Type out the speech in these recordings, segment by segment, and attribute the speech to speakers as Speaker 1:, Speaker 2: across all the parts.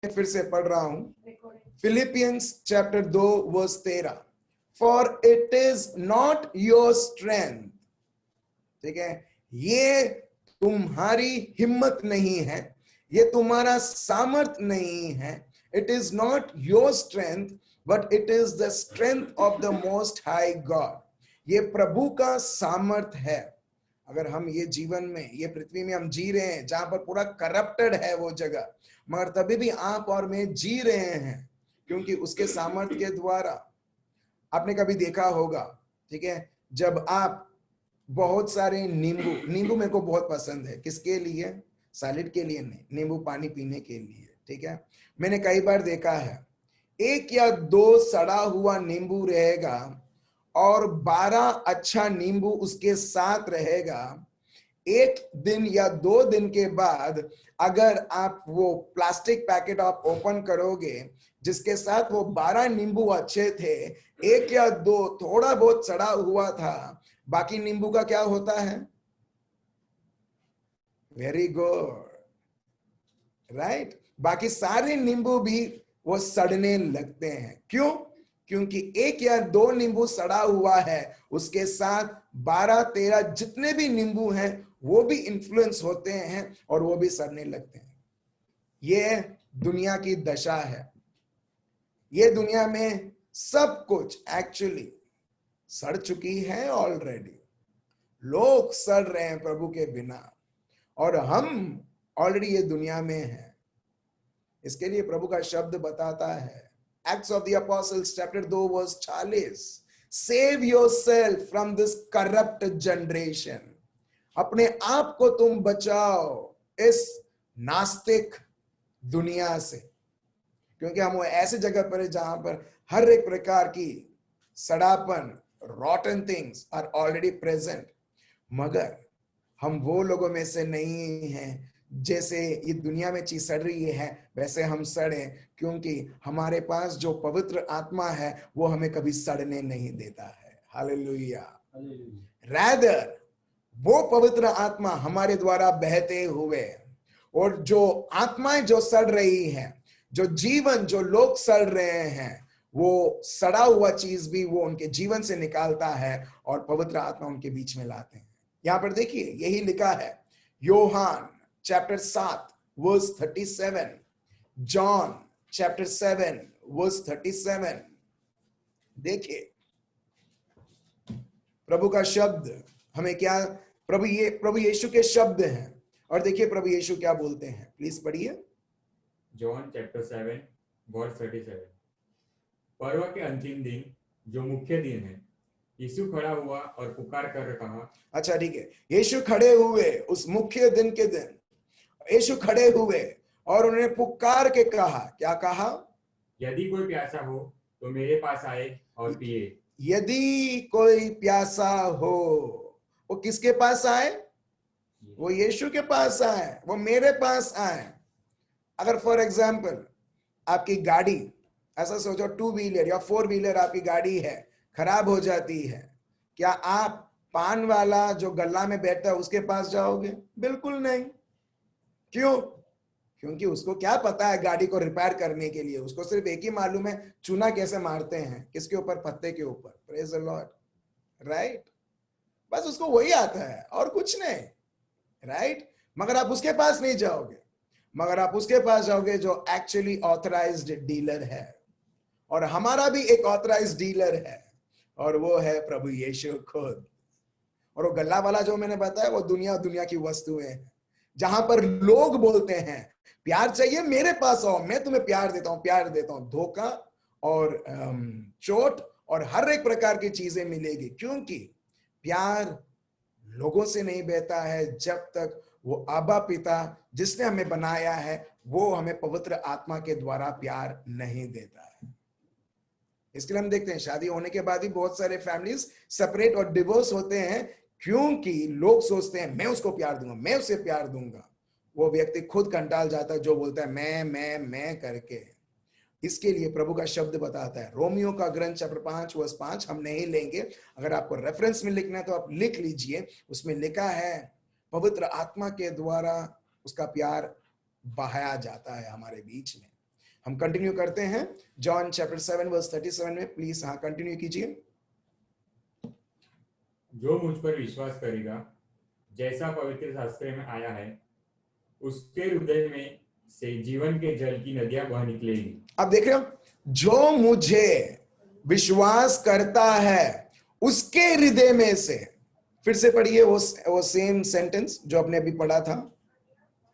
Speaker 1: फिर से पढ़ रहा हूं, Philippians chapter 2 verse 13, for it is not your strength, ठीक है, ये तुम्हारी हिम्मत नहीं है, ये तुम्हारा सामर्थ नहीं है, it is not your strength but it is the strength of the most high God, ये प्रभु का सामर्थ है। अगर हम ये जीवन में, ये पृथ्वी में हम जी रहे हैं जहां पर पूरा करप्टेड है वो जगह, मगर तभी भी आप और मैं जी रहे हैं क्योंकि उसके सामर्थ के द्वारा। आपने कभी देखा होगा, ठीक है, जब आप बहुत सारे नींबू मेरे को बहुत पसंद है, किसके लिए? सैलेड के लिए नहीं, नींबू पानी पीने के लिए, ठीक है। मैंने कई बार देखा है, 1 या 2 सड़ा हुआ नींबू रहेगा और 12 अच्छा नींबू उसके साथ रहेगा। 1 दिन या 2 दिन के बाद अगर आप वो प्लास्टिक पैकेट आप ओपन करोगे जिसके साथ वो 12 नींबू अच्छे थे, 1 या 2 थोड़ा बहुत सड़ा हुआ था, बाकी नींबू का क्या होता है? Very good, right. बाकी सारे नींबू भी वो सड़ने लगते हैं। क्यों? क्योंकि 1 या 2 नींबू सड़ा हुआ है, उसके साथ 12-13 जितने भी नींबू हैं वो भी इन्फ्लुएंस होते हैं और वो भी सड़ने लगते हैं। ये दुनिया की दशा है। ये दुनिया में सब कुछ एक्चुअली सड़ चुकी है ऑलरेडी। लोग सड़ रहे हैं प्रभु के बिना, और हम ऑलरेडी ये दुनिया में हैं। इसके लिए प्रभु का शब्द बताता है, Acts of the Apostles chapter 2 verse 40, save yourself from this corrupt generation, अपने आप को तुम बचाओ इस नास्तिक दुनिया से, क्योंकि हम वो ऐसे जगह पर है जहां पर हर एक प्रकार की सड़ापन, rotten things are already present. मगर हम वो लोगों में से नहीं हैं जैसे ये दुनिया में चीज सड़ रही है वैसे हम सड़े, क्योंकि हमारे पास जो पवित्र आत्मा है वो हमें कभी सड़ने नहीं देता है। हालेलुया। रादर वो पवित्र आत्मा हमारे द्वारा बहते हुए, और जो आत्माएं जो सड़ रही हैं, जो जीवन जो लोग सड़ रहे हैं, वो सड़ा हुआ चीज भी वो उनके जीवन से निकालता है और पवित्र आत्मा उनके बीच में लाते हैं। यहां पर देखिए यही लिखा है, योहान chapter 7 verse 37, John chapter 7 verse 37। देखिए प्रभु का शब्द हमें क्या, प्रभु यीशु के शब्द हैं, और देखिए प्रभु यीशु क्या बोलते हैं, प्लीज पढ़िए।
Speaker 2: जॉन चैप्टर 7 वर्स 37, पर्व के अंतिम दिन जो मुख्य दिन है, यीशु खड़ा हुआ और पुकार कर कहा। अच्छा
Speaker 1: ठीक है, यीशु खड़े हुए उस मुख्य दिन के दिन, यीशु खड़े हुए और उन्होंने पुकार के कहा, क्या कहा?
Speaker 2: यदि कोई प्यासा हो तो मेरे पास आए और पिए।
Speaker 1: यदि कोई प्यासा हो, वो किसके पास आए? वो यीशु के पास आए, वो मेरे पास आए। अगर फॉर एग्जाम्पल आपकी गाड़ी, ऐसा सोचो 2 व्हीलर या 4 व्हीलर आपकी गाड़ी है, खराब हो जाती है, क्या आप पान वाला जो गल्ला में बैठता है उसके पास जाओगे? बिल्कुल नहीं। क्यों? क्योंकि उसको क्या पता है गाड़ी को रिपेयर करने के लिए, उसको सिर्फ एक ही मालूम है, चूना कैसे मारते हैं, किसके ऊपर? पत्ते के ऊपर। Praise the Lord, right. बस उसको वही आता है और कुछ नहीं, राइट। मगर आप उसके पास नहीं जाओगे, मगर आप उसके पास जाओगे जो एक्चुअली ऑथराइज्ड डीलर है, और हमारा भी एक ऑथराइज्ड डीलर है, और वो है प्रभु यीशु खुद। और वो गल्ला वाला जो मैंने बताया वो दुनिया की वस्तुएं हैं, जहां पर लोग बोलते हैं प्यार चाहिए मेरे पास आओ, मैं तुम्हें प्यार देता हूं। धोखा और चोट और हर एक प्रकार की चीजें मिलेगी, क्योंकि प्यार लोगों से नहीं बहता है जब तक वो आबा पिता जिसने हमें बनाया है वो हमें पवित्र आत्मा के द्वारा प्यार नहीं देता है। इसके लिए हम देखते हैं शादी होने के बाद ही बहुत सारे फैमिलीज सेपरेट और डिवोर्स होते हैं, क्योंकि लोग सोचते हैं मैं उसको प्यार दूंगा, मैं उसे प्यार दूंगा। वो व्यक्ति खुद कंटाल जाता है जो बोलता है मैं करके। इसके लिए प्रभु का शब्द बताता है, रोमियो का ग्रंथ चैप्टर 5 वर्स 5, हम नहीं लेंगे, अगर आपको रेफरेंस में लिखना है तो आप लिख लीजिए। उसमें लिखा है पवित्र आत्मा के द्वारा उसका प्यार बहाया जाता है हमारे बीच में। हम कंटिन्यू करते हैं जॉन चैप्टर 7 वर्स 37 में। प्लीज हाँ कंटिन्यू कीजिए।
Speaker 2: जो मुझ पर विश्वास करेगा, जैसा पवित्र शास्त्र में आया है, उसके हृदय में से जीवन के जल की नदियां बह निकलेगी।
Speaker 1: आप देख रहे हो, जो मुझे विश्वास करता है उसके हृदय में से, फिर से पढ़िए वो सेम सेंटेंस जो आपने अभी पढ़ा था।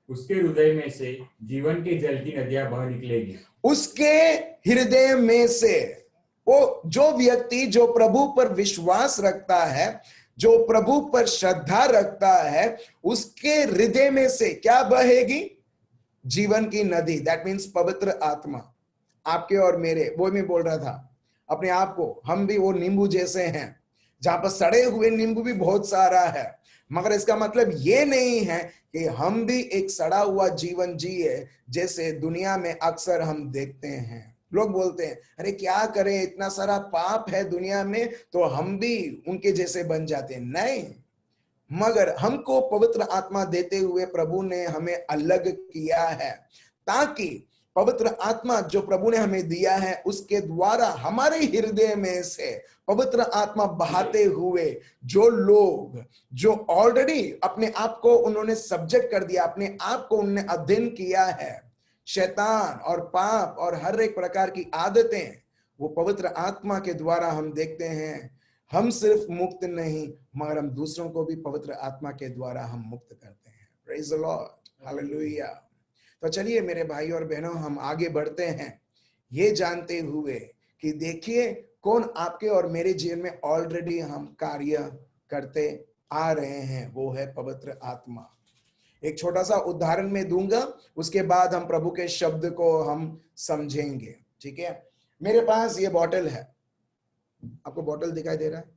Speaker 2: उसके हृदय में से जीवन के जल की नदियां बह निकलेगी।
Speaker 1: उसके हृदय में से, वो जो व्यक्ति जो प्रभु पर विश्वास रखता है, जो प्रभु पर श्रद्धा रखता है, उसके हृदय में से क्या बहेगी? जीवन की नदी। दैट मीन्स पवित्र आत्मा। आपके और मेरे, वो मैं बोल रहा था अपने आप को, हम भी वो नींबू जैसे हैं, जहां पर सड़े हुए नींबू भी बहुत सारा है, मगर इसका मतलब ये नहीं है कि हम भी एक सड़ा हुआ जीवन जिए, जैसे दुनिया में अक्सर हम देखते हैं। लोग बोलते हैं अरे क्या करें, इतना सारा पाप है दुनिया में, तो हम भी उनके जैसे बन जाते हैं। नहीं, मगर हमको पवित्र आत्मा देते हुए प्रभु ने हमें अलग किया है, ताकि पवित्र आत्मा जो प्रभु ने हमें दिया है उसके द्वारा हमारे हृदय में से पवित्र आत्मा बहाते हुए जो लोग जो ऑलरेडी अपने आप को उन्होंने सब्जेक्ट कर दिया, अपने आप को उन्होंने अध्ययन किया है शैतान और पाप और हर एक प्रकार की आदतें, वो पवित्र आत्मा के द्वारा हम देखते हैं हम सिर्फ मुक्त नहीं, मगर हम दूसरों को भी पवित्र आत्मा के द्वारा हम मुक्त करते हैं। Praise the Lord, hallelujah. तो चलिए मेरे भाई और बहनों, हम आगे बढ़ते हैं ये जानते हुए कि देखिए कौन आपके और मेरे जीवन में ऑलरेडी हम कार्य करते आ रहे हैं, वो है पवित्र आत्मा। एक छोटा सा उदाहरण मैं दूंगा, उसके बाद हम प्रभु के शब्द को हम समझेंगे। ठीक है, मेरे पास ये बॉटल है, आपको बॉटल दिखाई दे रहा है?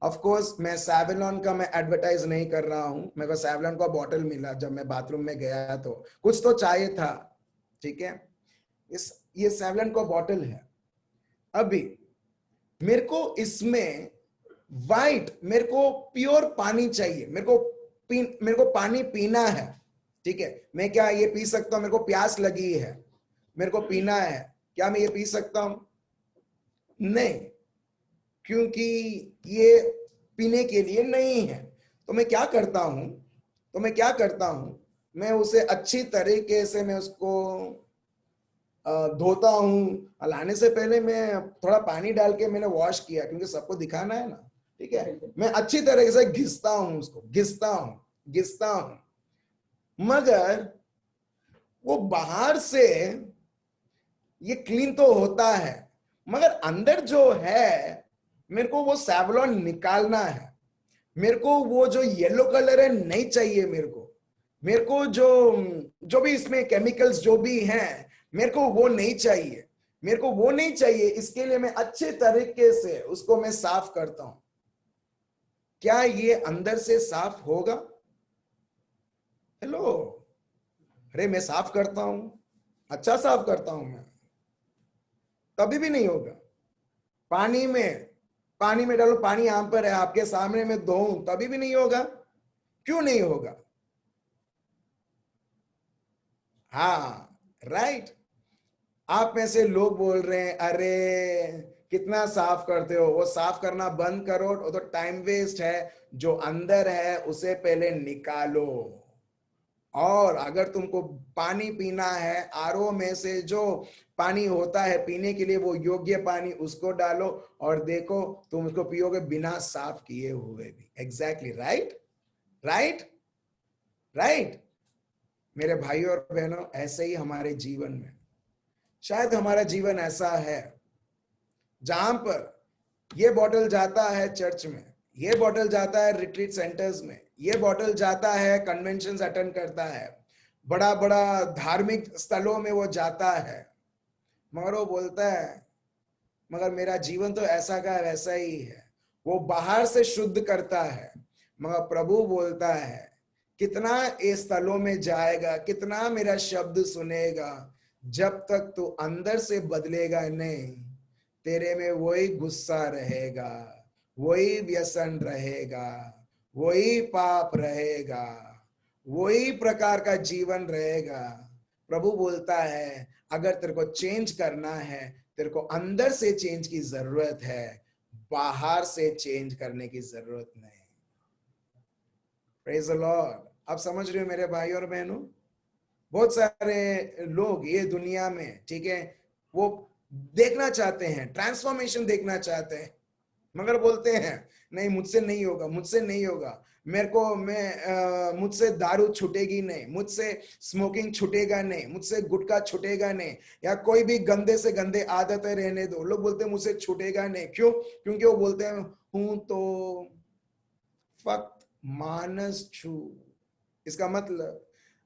Speaker 1: ऑफ कोर्स मैं सैवलॉन का मैं एडवर्टाइज नहीं कर रहा हूं, मेरे को सैवलॉन का बॉटल मिला जब मैं बाथरूम में गया, तो कुछ तो चाहिए था। ठीक है, ये सैवलॉन का बॉटल है। अभी मेरे को इसमें वाइट, मेरे को प्योर पानी चाहिए, मेरे को पानी पीना है। ठीक है, मैं क्या ये पी सकता हूं? मेरे को प्यास लगी है, मेरे को पीना है, क्या मैं ये पी सकता हूं? नहीं, क्योंकि ये पीने के लिए नहीं है। तो मैं क्या करता हूं, मैं उसे अच्छी तरीके से मैं उसको धोता हूं। लाने से पहले मैं थोड़ा पानी डाल के मैंने वॉश किया, क्योंकि सबको दिखाना है ना। ठीक है, मैं अच्छी तरीके से घिसता हूं उसको, घिसता हूं, मगर वो बाहर से ये क्लीन तो होता है, मगर अंदर जो है मेरे को वो सैवलॉन निकालना है। मेरे को वो जो येलो कलर है नहीं चाहिए, मेरे को जो भी इसमें केमिकल्स जो भी हैं, मेरे को वो नहीं चाहिए। इसके लिए मैं अच्छे तरीके से उसको मैं साफ करता हूं। क्या ये अंदर से साफ होगा? हेलो, अरे मैं साफ करता हूं, अच्छा साफ करता हूं मैं, तभी भी नहीं होगा। पानी में डालो, पानी यहां पर है आपके सामने, मैं धोऊं तभी भी नहीं होगा। क्यों नहीं होगा? हाँ, राइट। आप में से लोग बोल रहे हैं अरे कितना साफ करते हो, वो साफ करना बंद करो, वो तो टाइम वेस्ट है। जो अंदर है उसे पहले निकालो, और अगर तुमको पानी पीना है, आरओ में से जो पानी होता है पीने के लिए, वो योग्य पानी, उसको डालो और देखो तुम उसको पियोगे बिना साफ किए हुए भी। Exactly, right. मेरे भाई और बहनों, ऐसे ही हमारे जीवन में, शायद हमारा जीवन ऐसा है जहां पर ये बॉटल जाता है चर्च में, ये बॉटल जाता है रिट्रीट सेंटर्स में, ये बॉटल जाता है कन्वेंशंस अटेंड करता है, बड़ा बड़ा धार्मिक स्थलों में वो जाता है, मगर वो बोलता है मगर मेरा जीवन तो ऐसा का वैसा ही है। वो बाहर से शुद्ध करता है, मगर प्रभु बोलता है कितना इस स्थलों में जाएगा, कितना मेरा शब्द सुनेगा, जब तक तू अंदर से बदलेगा नहीं, तेरे में वही गुस्सा रहेगा, वही व्यसन रहेगा, वही पाप रहेगा, वही प्रकार का जीवन रहेगा। प्रभु बोलता है अगर तेरे को चेंज करना है, तेरे को अंदर से चेंज की जरूरत है, बाहर से चेंज करने की जरूरत नहीं। Praise the Lord. आप समझ रहे हो मेरे भाई और बहनों? बहुत सारे लोग ये दुनिया में, ठीक है, वो देखना चाहते हैं, ट्रांसफॉर्मेशन देखना चाहते हैं, मगर बोलते हैं नहीं मुझसे नहीं होगा, मुझसे नहीं होगा, मेरे को मुझसे दारू छूटेगी नहीं, मुझसे स्मोकिंग छूटेगा नहीं, मुझसे गुटखा छूटेगा नहीं, या कोई भी गंदे से गंदे आदतें रहने दो। लोग बोलते हैं मुझसे छूटेगा नहीं। क्यों? क्योंकि वो बोलते हैं हूं तो फक्त मानस छू। इसका मतलब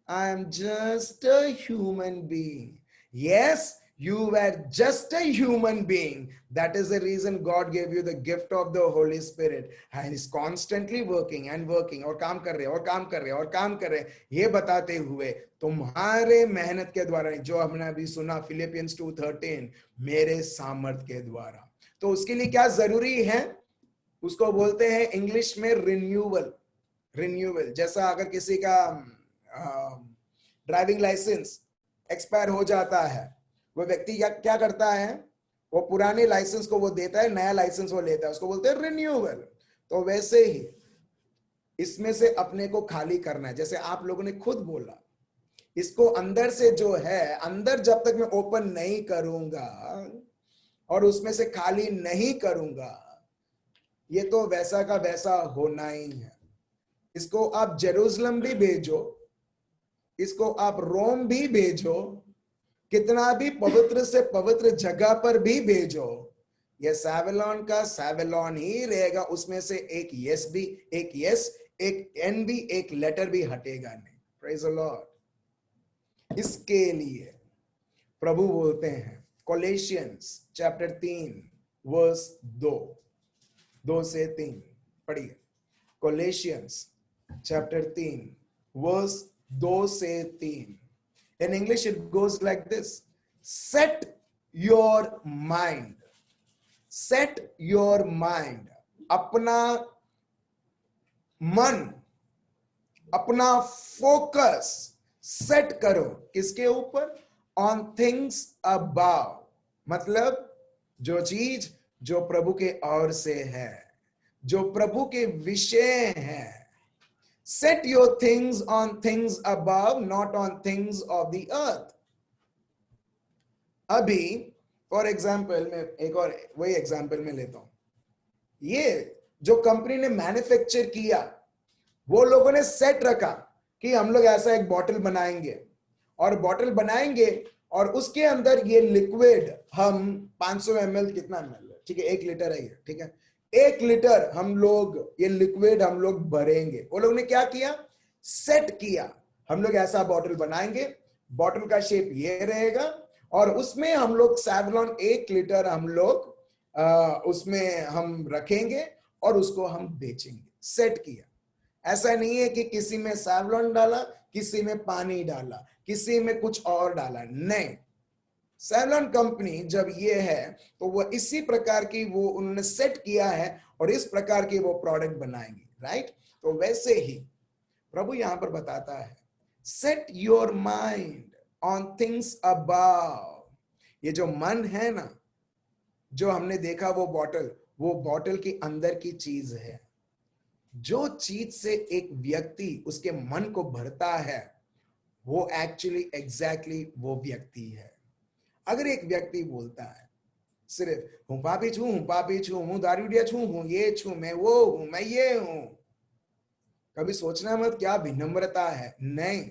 Speaker 1: I am just a human being. Yes, you were just a human being. That is the reason God gave you the gift of the Holy Spirit. And is constantly working and working. और काम कर रहे हैं और काम कर रहे हैं और काम कर रहे हैं, ये बताते हुए तुम्हारे मेहनत के द्वारा, जो हमने अभी सुना फिलिपियंस 2:13, मेरे सामर्थ के द्वारा। तो उसके लिए क्या जरूरी है? उसको बोलते हैं इंग्लिश में रिन्यूअल। रिन्यूअल जैसा अगर किसी का ड्राइविंग लाइसेंस एक्सपायर हो जाता है, वो व्यक्ति क्या करता है? वो पुराने लाइसेंस को वो देता है, नया लाइसेंस वो लेता है, उसको बोलते हैं रिन्यूअल। तो वैसे ही इसमें से अपने को खाली करना है। जैसे आप लोगों ने खुद बोला, इसको अंदर से जो है, अंदर जब तक मैं ओपन नहीं करूंगा और उसमें से खाली नहीं करूंगा, ये तो वैसा का वैसा होना ही है। इसको आप जेरूसलम भी भेजो, इसको आप रोम भी भेजो, कितना भी पवित्र से पवित्र जगह पर भी भेजो, यह सैवलॉन का सैवलॉन ही रहेगा। उसमें से एक यस भी, एक यस, एक एन भी, एक लेटर भी हटेगा नहीं। Praise the Lord. इसके लिए प्रभु बोलते हैं कोलोसियंस चैप्टर 3 वर्स 2 से 3 पढ़िए। कोलोसियंस चैप्टर 3 वर्स 2 से 3। In English it goes like this: set your mind, set your mind, अपना मन, अपना फोकस सेट करो किसके ऊपर? ऑन थिंग्स अबव, मतलब जो चीज जो प्रभु के ओर से है, जो प्रभु के विषय है। Set your things on things above, not on things of the earth. अभी फॉर एग्जाम्पल मैं एक और वही एग्जाम्पल में लेता हूं। ये जो कंपनी ने मैन्युफैक्चर किया, वो लोगों ने सेट रखा कि हम लोग ऐसा एक बॉटल बनाएंगे, और बॉटल बनाएंगे और उसके अंदर ये लिक्विड हम 500 ml, कितना ml है, ठीक है, 1 लीटर है ये, ठीक है, 1 लीटर हम लोग ये लिक्विड हम लोग भरेंगे। वो लोग ने क्या किया? सेट किया, हम लोग ऐसा बॉटल बनाएंगे, बॉटल का शेप ये रहेगा, और उसमें हम लोग सैवलॉन 1 लीटर हम लोग उसमें हम रखेंगे और उसको हम बेचेंगे। सेट किया। ऐसा नहीं है कि किसी में सैवलॉन डाला, किसी में पानी डाला, किसी में कुछ और डाला, नहीं। सैवलॉन कंपनी जब ये है तो वो इसी प्रकार की वो उन्होंने सेट किया है और इस प्रकार की वो प्रोडक्ट बनाएंगे, राइट? तो वैसे ही प्रभु यहां पर बताता है set your mind on things above. ये जो मन है ना, जो हमने देखा वो बॉटल के अंदर की चीज है। जो चीज से एक व्यक्ति उसके मन को भरता है, वो एक्चुअली एग्जैक्टली वो व्यक्ति है। अगर एक व्यक्ति बोलता है सिर्फ हूं पापी छू, हूं पापी छू, हूं दारूडिया छू, हूं ये छू, मैं वो हूं, मैं ये हूं, कभी सोचना मत क्या विनम्रता है। नहीं,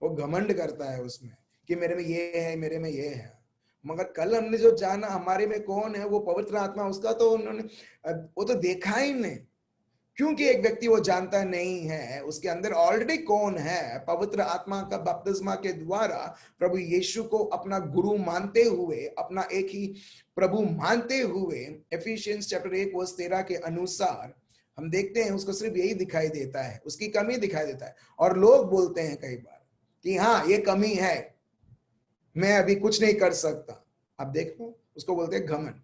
Speaker 1: वो घमंड करता है उसमें कि मेरे में ये है, मेरे में ये है। मगर कल हमने जो जाना हमारे में कौन है, वो पवित्र आत्मा, उसका तो उन्होंने वो तो देखा ही नहीं। क्योंकि एक व्यक्ति वो जानता नहीं है उसके अंदर ऑलरेडी कौन है। पवित्र आत्मा का बपतिस्मा के द्वारा प्रभु यीशु को अपना गुरु मानते हुए, अपना एक ही प्रभु मानते हुए, एफिशियंस चैप्टर 1 वर्स 13 के अनुसार हम देखते हैं उसको सिर्फ यही दिखाई देता है, उसकी कमी दिखाई देता है। और लोग बोलते हैं कई बार कि हाँ ये कमी है, मैं अभी कुछ नहीं कर सकता। अब देखो, उसको बोलते हैं घमंड।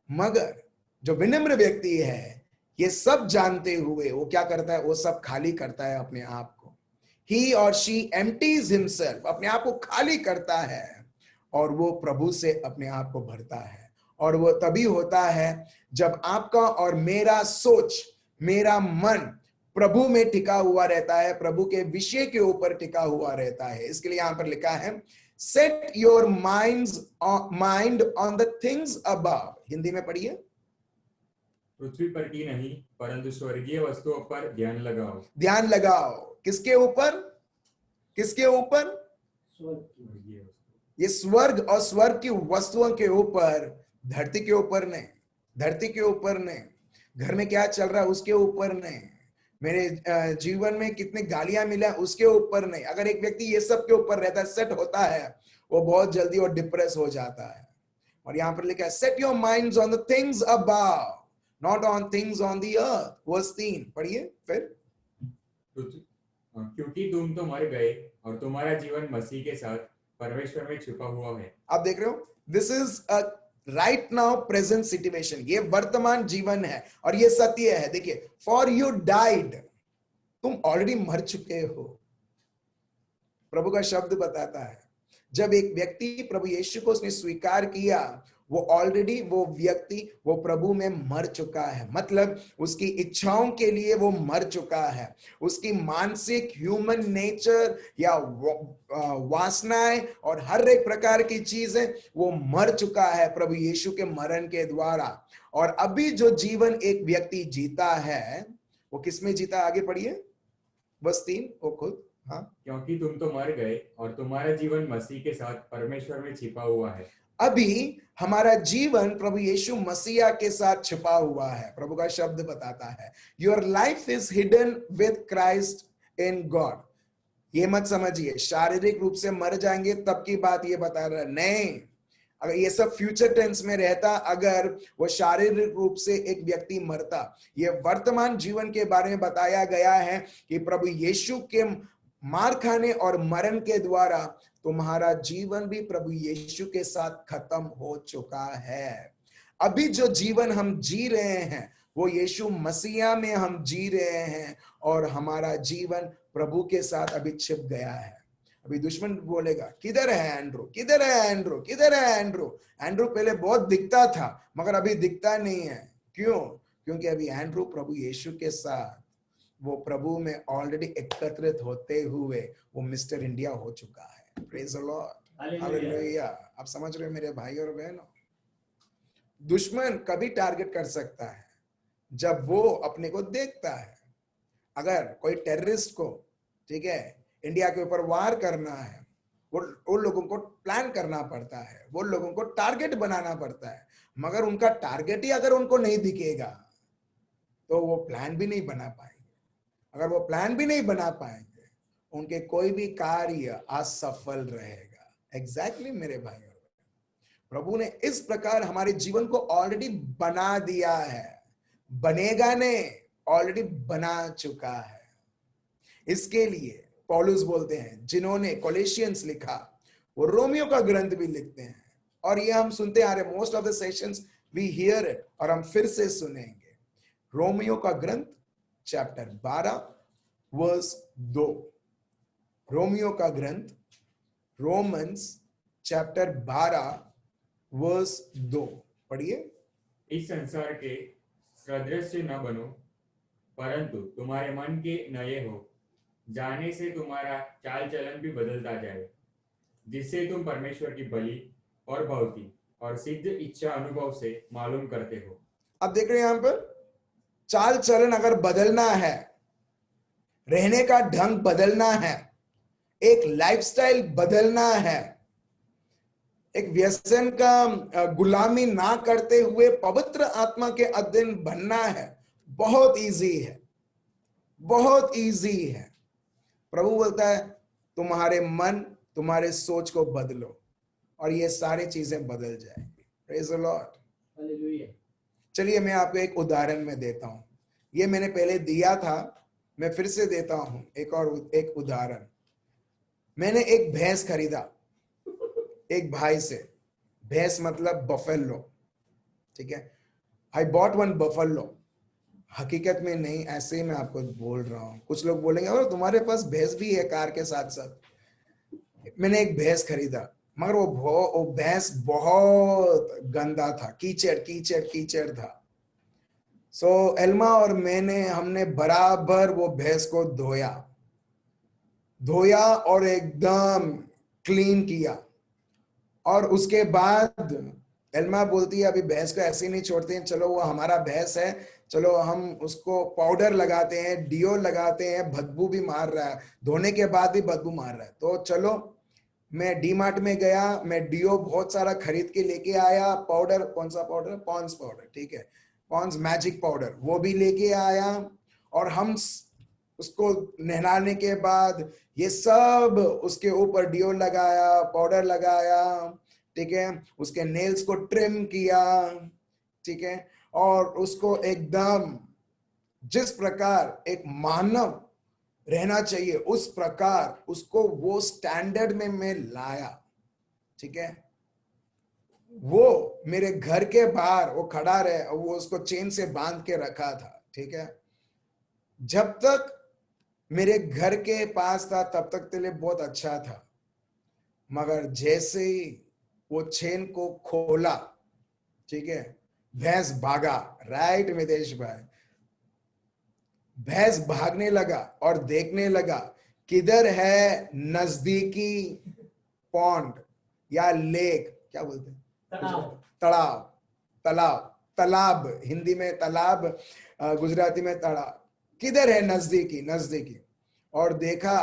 Speaker 1: मगर जो विनम्र व्यक्ति है, ये सब जानते हुए वो क्या करता है? वो सब खाली करता है अपने आप को। he or she empties himself, अपने आप को खाली करता है और वो प्रभु से अपने आप को भरता है। और वो तभी होता है जब आपका और मेरा सोच, मेरा मन प्रभु में टिका हुआ रहता है, प्रभु के विषय के ऊपर टिका हुआ रहता है। इसके लिए यहां पर लिखा है, set your mind on the things above. Hindi में पढ़िए।
Speaker 2: पृथ्वी पर की नहीं परंतु स्वर्गीय वस्तुओं पर ध्यान लगाओ।
Speaker 1: ध्यान लगाओ किसके ऊपर? किसके ऊपर?
Speaker 2: स्वर्गीय वस्तु।
Speaker 1: ये स्वर्ग और स्वर्ग की वस्तुओं के ऊपर, धरती के ऊपर नहीं, धरती के ऊपर नहीं, घर में क्या चल रहा है उसके ऊपर नहीं, मेरे जीवन में कितने गालियां मिला उसके ऊपर नहीं। अगर एक व्यक्ति ये सब के ऊपर रहता है, सेट होता है, वो बहुत जल्दी और डिप्रेस हो जाता है। और यहां पर लिखा है, set your minds on the things above, not on things on the earth. Verse 3 पढ़िए फिर।
Speaker 2: क्योंकि तुम तो मर गए और तुम्हारा जीवन मसीह के साथ परमेश्वर में छुपा हुआ है।
Speaker 1: आप देख रहे हो, this is a right now present situation, ये वर्तमान जीवन है और ये सत्य है। देखिए, फॉर यू डाइड, तुम ऑलरेडी मर चुके हो। प्रभु का शब्द बताता है, जब एक व्यक्ति प्रभु यीशु को उसने स्वीकार किया, वो ऑलरेडी, वो व्यक्ति, वो प्रभु में मर चुका है। मतलब उसकी इच्छाओं के लिए वो मर चुका है, उसकी मानसिक ह्यूमन नेचर या वासनाएं और हर एक प्रकार की चीजें, वो मर चुका है प्रभु यीशु के मरण के द्वारा। और अभी जो जीवन एक व्यक्ति जीता है, वो किसमें जीता? आगे पढ़िए बस 3, वो खुद। हाँ,
Speaker 2: क्योंकि तुम तो मर गए और तुम्हारा जीवन मसीह के साथ परमेश्वर में छिपा हुआ है।
Speaker 1: अभी हमारा जीवन प्रभु यीशु मसीहा के साथ छिपा हुआ है। प्रभु का शब्द बताता है, your life is hidden with Christ in God. ये मत समझिए शारीरिक रूप से मर जाएंगे तब की बात ये बता रहा है, नहीं। अगर ये सब फ्यूचर टेंस में रहता, अगर वो शारीरिक रूप से एक व्यक्ति मरता, ये वर्तमान जीवन के बारे में बताया गया है कि प्रभु यीशु के मार खाने और मरण के द्वारा तुम्हारा जीवन भी प्रभु यीशु के साथ खत्म हो चुका है। अभी जो जीवन हम जी रहे हैं, वो यीशु मसीहा में हम जी रहे हैं और हमारा जीवन प्रभु के साथ अभी छिप गया है। अभी दुश्मन बोलेगा, किधर है एंड्रू, किधर है एंड्रू, किधर है एंड्रू? एंड्रू पहले बहुत दिखता था मगर अभी दिखता नहीं है। क्यों? क्योंकि अभी एंड्रू प्रभु यीशु के साथ, वो प्रभु में ऑलरेडी एकत्रित होते हुए वो मिस्टर इंडिया हो चुका है। Praise the Lord, hallelujah. आप समझ रहे हो मेरे भाई और बहनों? दुश्मन कभी टारगेट कर सकता है जब वो अपने को देखता है। अगर कोई टेररिस्ट को, ठीक है, इंडिया के ऊपर वार करना है, वो लोगों को प्लान करना पड़ता है, वो लोगों को टारगेट बनाना पड़ता है। मगर उनका टारगेट ही अगर उनको नहीं दिखेगा तो वो प्लान भी नहीं बना पाएंगे। अगर वो प्लान भी नहीं बना पाएंगे, उनके कोई भी कार्य असफल रहेगा। एग्जैक्टली मेरे भाई, प्रभु ने इस प्रकार हमारे जीवन को ऑलरेडी बना दिया है। बनेगा नहीं, ऑलरेडी बना चुका है। इसके लिए पौलुस बोलते हैं, जिन्होंने कोलेशियंस लिखा, वो रोमियो का ग्रंथ भी लिखते हैं। और ये हम सुनते आ रहे, most of the sessions we hear it, और हम फिर से सुनेंगे। रोमियो का ग्रंथ चैप्टर 12 वर्स 2। रोमियो का ग्रंथ, रोमन्स चैप्टर 12 वर्स 2 पढ़िए।
Speaker 2: इस संसार के सदृश से न बनो, परंतु तुम्हारे मन के नए हो जाने से तुम्हारा चाल चलन भी बदलता जाए, जिससे तुम परमेश्वर की भली और भौतिक और सिद्ध इच्छा अनुभव से मालूम करते हो।
Speaker 1: अब देख रहे हैं यहां पर, चाल चलन अगर बदलना है, रहने का ढंग बदलना है, एक लाइफस्टाइल बदलना है, एक व्यसन का गुलामी ना करते हुए पवित्र आत्मा के अधीन बनना है, बहुत इजी है, बहुत इजी है। प्रभु बोलता है, तुम्हारे मन, तुम्हारे सोच को बदलो और ये सारी चीजें बदल जाएंगी। Praise the Lord, hallelujah. चलिए मैं आपको एक उदाहरण में देता हूं। ये मैंने पहले दिया था, मैं फिर से देता हूं एक उदाहरण। मैंने एक भैंस खरीदा एक भाई से। भैंस मतलब बफेलो, ठीक है। I bought one buffalo. हकीकत में नहीं, ऐसे ही मैं आपको बोल रहा हूँ। कुछ लोग बोलेंगे और तुम्हारे पास भैंस भी है कार के साथ साथ। मैंने एक भैंस खरीदा, मगर वो भैंस बहुत गंदा था, कीचड़ कीचड़ कीचड़ था। सो एल्मा और हमने बराबर वो भैंस को धोया धोया और एकदम क्लीन किया। और उसके बाद एल्मा बोलती है अभी भैंस को ऐसे ही नहीं छोड़ते हैं, चलो वो हमारा भैंस है, चलो हम उसको पाउडर लगाते हैं, डियो लगाते हैं, बदबू भी मार रहा है, धोने के बाद भी बदबू मार रहा है। तो चलो मैं डी मार्ट में गया, मैं डियो बहुत सारा खरीद के लेके आया, पाउडर, कौन सा पाउडर, पॉन्स पाउडर, ठीक है, पॉन्स मैजिक पाउडर, वो भी लेके आया। और हम उसको नहलाने के बाद ये सब उसके ऊपर डियो लगाया, पाउडर लगाया, ठीक है, उसके नेल्स को ट्रिम किया, ठीक है, और उसको एकदम जिस प्रकार एक मानव रहना चाहिए उस प्रकार उसको वो स्टैंडर्ड में मैं लाया, ठीक है। वो मेरे घर के बाहर वो खड़ा रहे, वो उसको चेन से बांध के रखा था, ठीक है। जब तक मेरे घर के पास था तब तक के लिए बहुत अच्छा था, मगर जैसे ही वो चेन को खोला, ठीक है, भैंस भागा। राइट मितेश भाई, भैंस भागने लगा और देखने लगा किधर है नजदीकी पॉन्ड या लेक, क्या बोलते हैं, तालाब, तालाब, तालाब, हिंदी में तालाब, गुजराती में तालाब, किधर है नजदीकी, नजदीकी। और देखा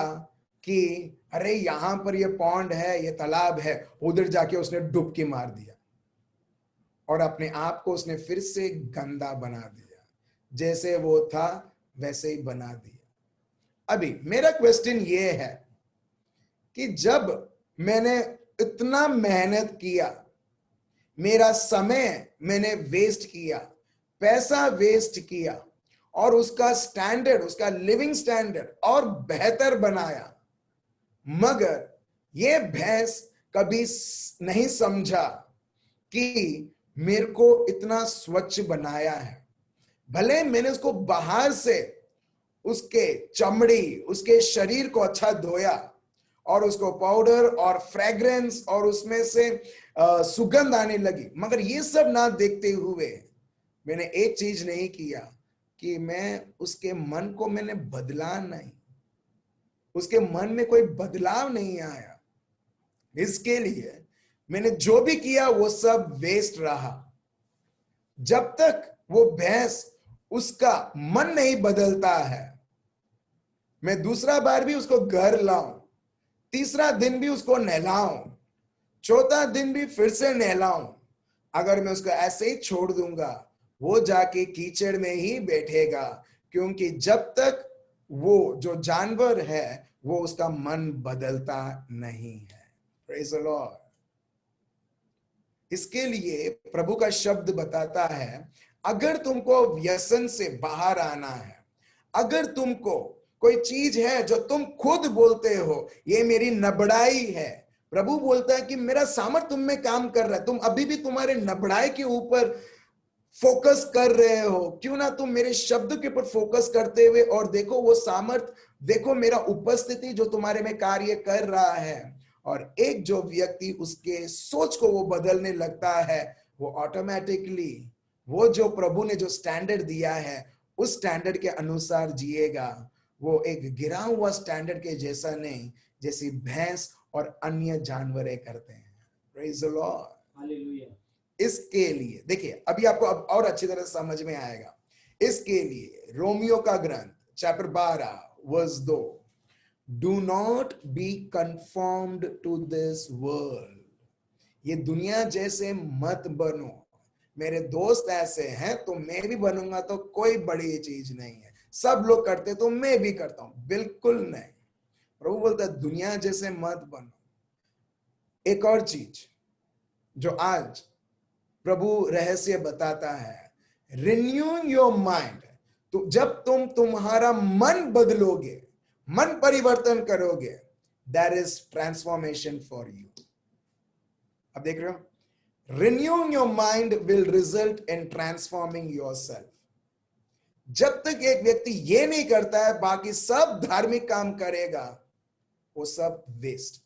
Speaker 1: कि अरे यहां पर ये पॉन्ड है, ये तालाब है, उधर जाके उसने डुबकी मार दिया और अपने आप को उसने फिर से गंदा बना दिया, जैसे वो था वैसे ही बना दिया। अभी मेरा क्वेश्चन ये है कि जब मैंने इतना मेहनत किया, मेरा समय मैंने वेस्ट किया, पैसा वेस्ट किया और उसका स्टैंडर्ड, उसका लिविंग स्टैंडर्ड और बेहतर बनाया, मगर ये भैंस कभी नहीं समझा कि मेरे को इतना स्वच्छ बनाया है। भले मैंने उसको बाहर से उसके चमड़ी, उसके शरीर को अच्छा धोया और उसको पाउडर और फ्रेग्रेंस और उसमें से सुगंध आने लगी, मगर ये सब ना देखते हुए मैंने एक चीज नहीं किया कि मैं उसके मन को मैंने बदला नहीं, उसके मन में कोई बदलाव नहीं आया। इसके लिए मैंने जो भी किया वो सब वेस्ट रहा। जब तक वो भैंस उसका मन नहीं बदलता है, मैं दूसरा बार भी उसको घर लाऊं, तीसरा दिन भी उसको नहलाऊं, चौथा दिन भी फिर से नहलाऊं, अगर मैं उसको ऐसे ही छोड़ दूंगा वो जाके कीचड़ में ही बैठेगा, क्योंकि जब तक वो जो जानवर है वो उसका मन बदलता नहीं है। Praise the Lord. इसके लिए प्रभु का शब्द बताता है, अगर तुमको व्यसन से बाहर आना है, अगर तुमको कोई चीज है जो तुम खुद बोलते हो ये मेरी नबड़ाई है, प्रभु बोलता है कि मेरा सामर्थ तुम में काम कर रहा है, तुम अभी भी तुम्हारे नबड़ाई के ऊपर फोकस कर रहे हो, क्यों ना तुम मेरे शब्द के ऊपर फोकस करते हुए और देखो वो सामर्थ, देखो मेरा उपस्थिति जो तुम्हारे में कार्य कर रहा है। और एक जो व्यक्ति उसके सोच को वो बदलने लगता है, वो ऑटोमेटिकली वो जो प्रभु ने जो स्टैंडर्ड दिया है उस स्टैंडर्ड के अनुसार जिएगा। वो एक गिरा हुआ स्टैंडर्ड के जैसा नहीं, जैसी भैंस और अन्य जानवरें करते हैं। Praise the Lord. हालेलुया। इसके लिए देखिए, अभी आपको अब और अच्छी तरह समझ में आएगा। इसके लिए रोमियो का ग्रंथ chapter 12 verse 2, do not be conformed to this world, ये दुनिया जैसे मत बनो। मेरे दोस्त ऐसे हैं तो मैं भी बनूंगा तो कोई बड़ी चीज नहीं है, सब लोग करते तो मैं भी करता हूं, बिल्कुल नहीं। प्रभु बोलता है दुनिया जैसे मत बनो। एक और चीज जो आज प्रभु रहस्य बताता है, रिन्यूइंग योर माइंड, तो जब तुम तुम्हारा मन बदलोगे, मन परिवर्तन करोगे, that is transformation for you. अब देख रहे हो, renewing your mind will result in transforming yourself. जब तक एक व्यक्ति ये नहीं करता है, बाकी सब धार्मिक काम करेगा, वो सब वेस्ट।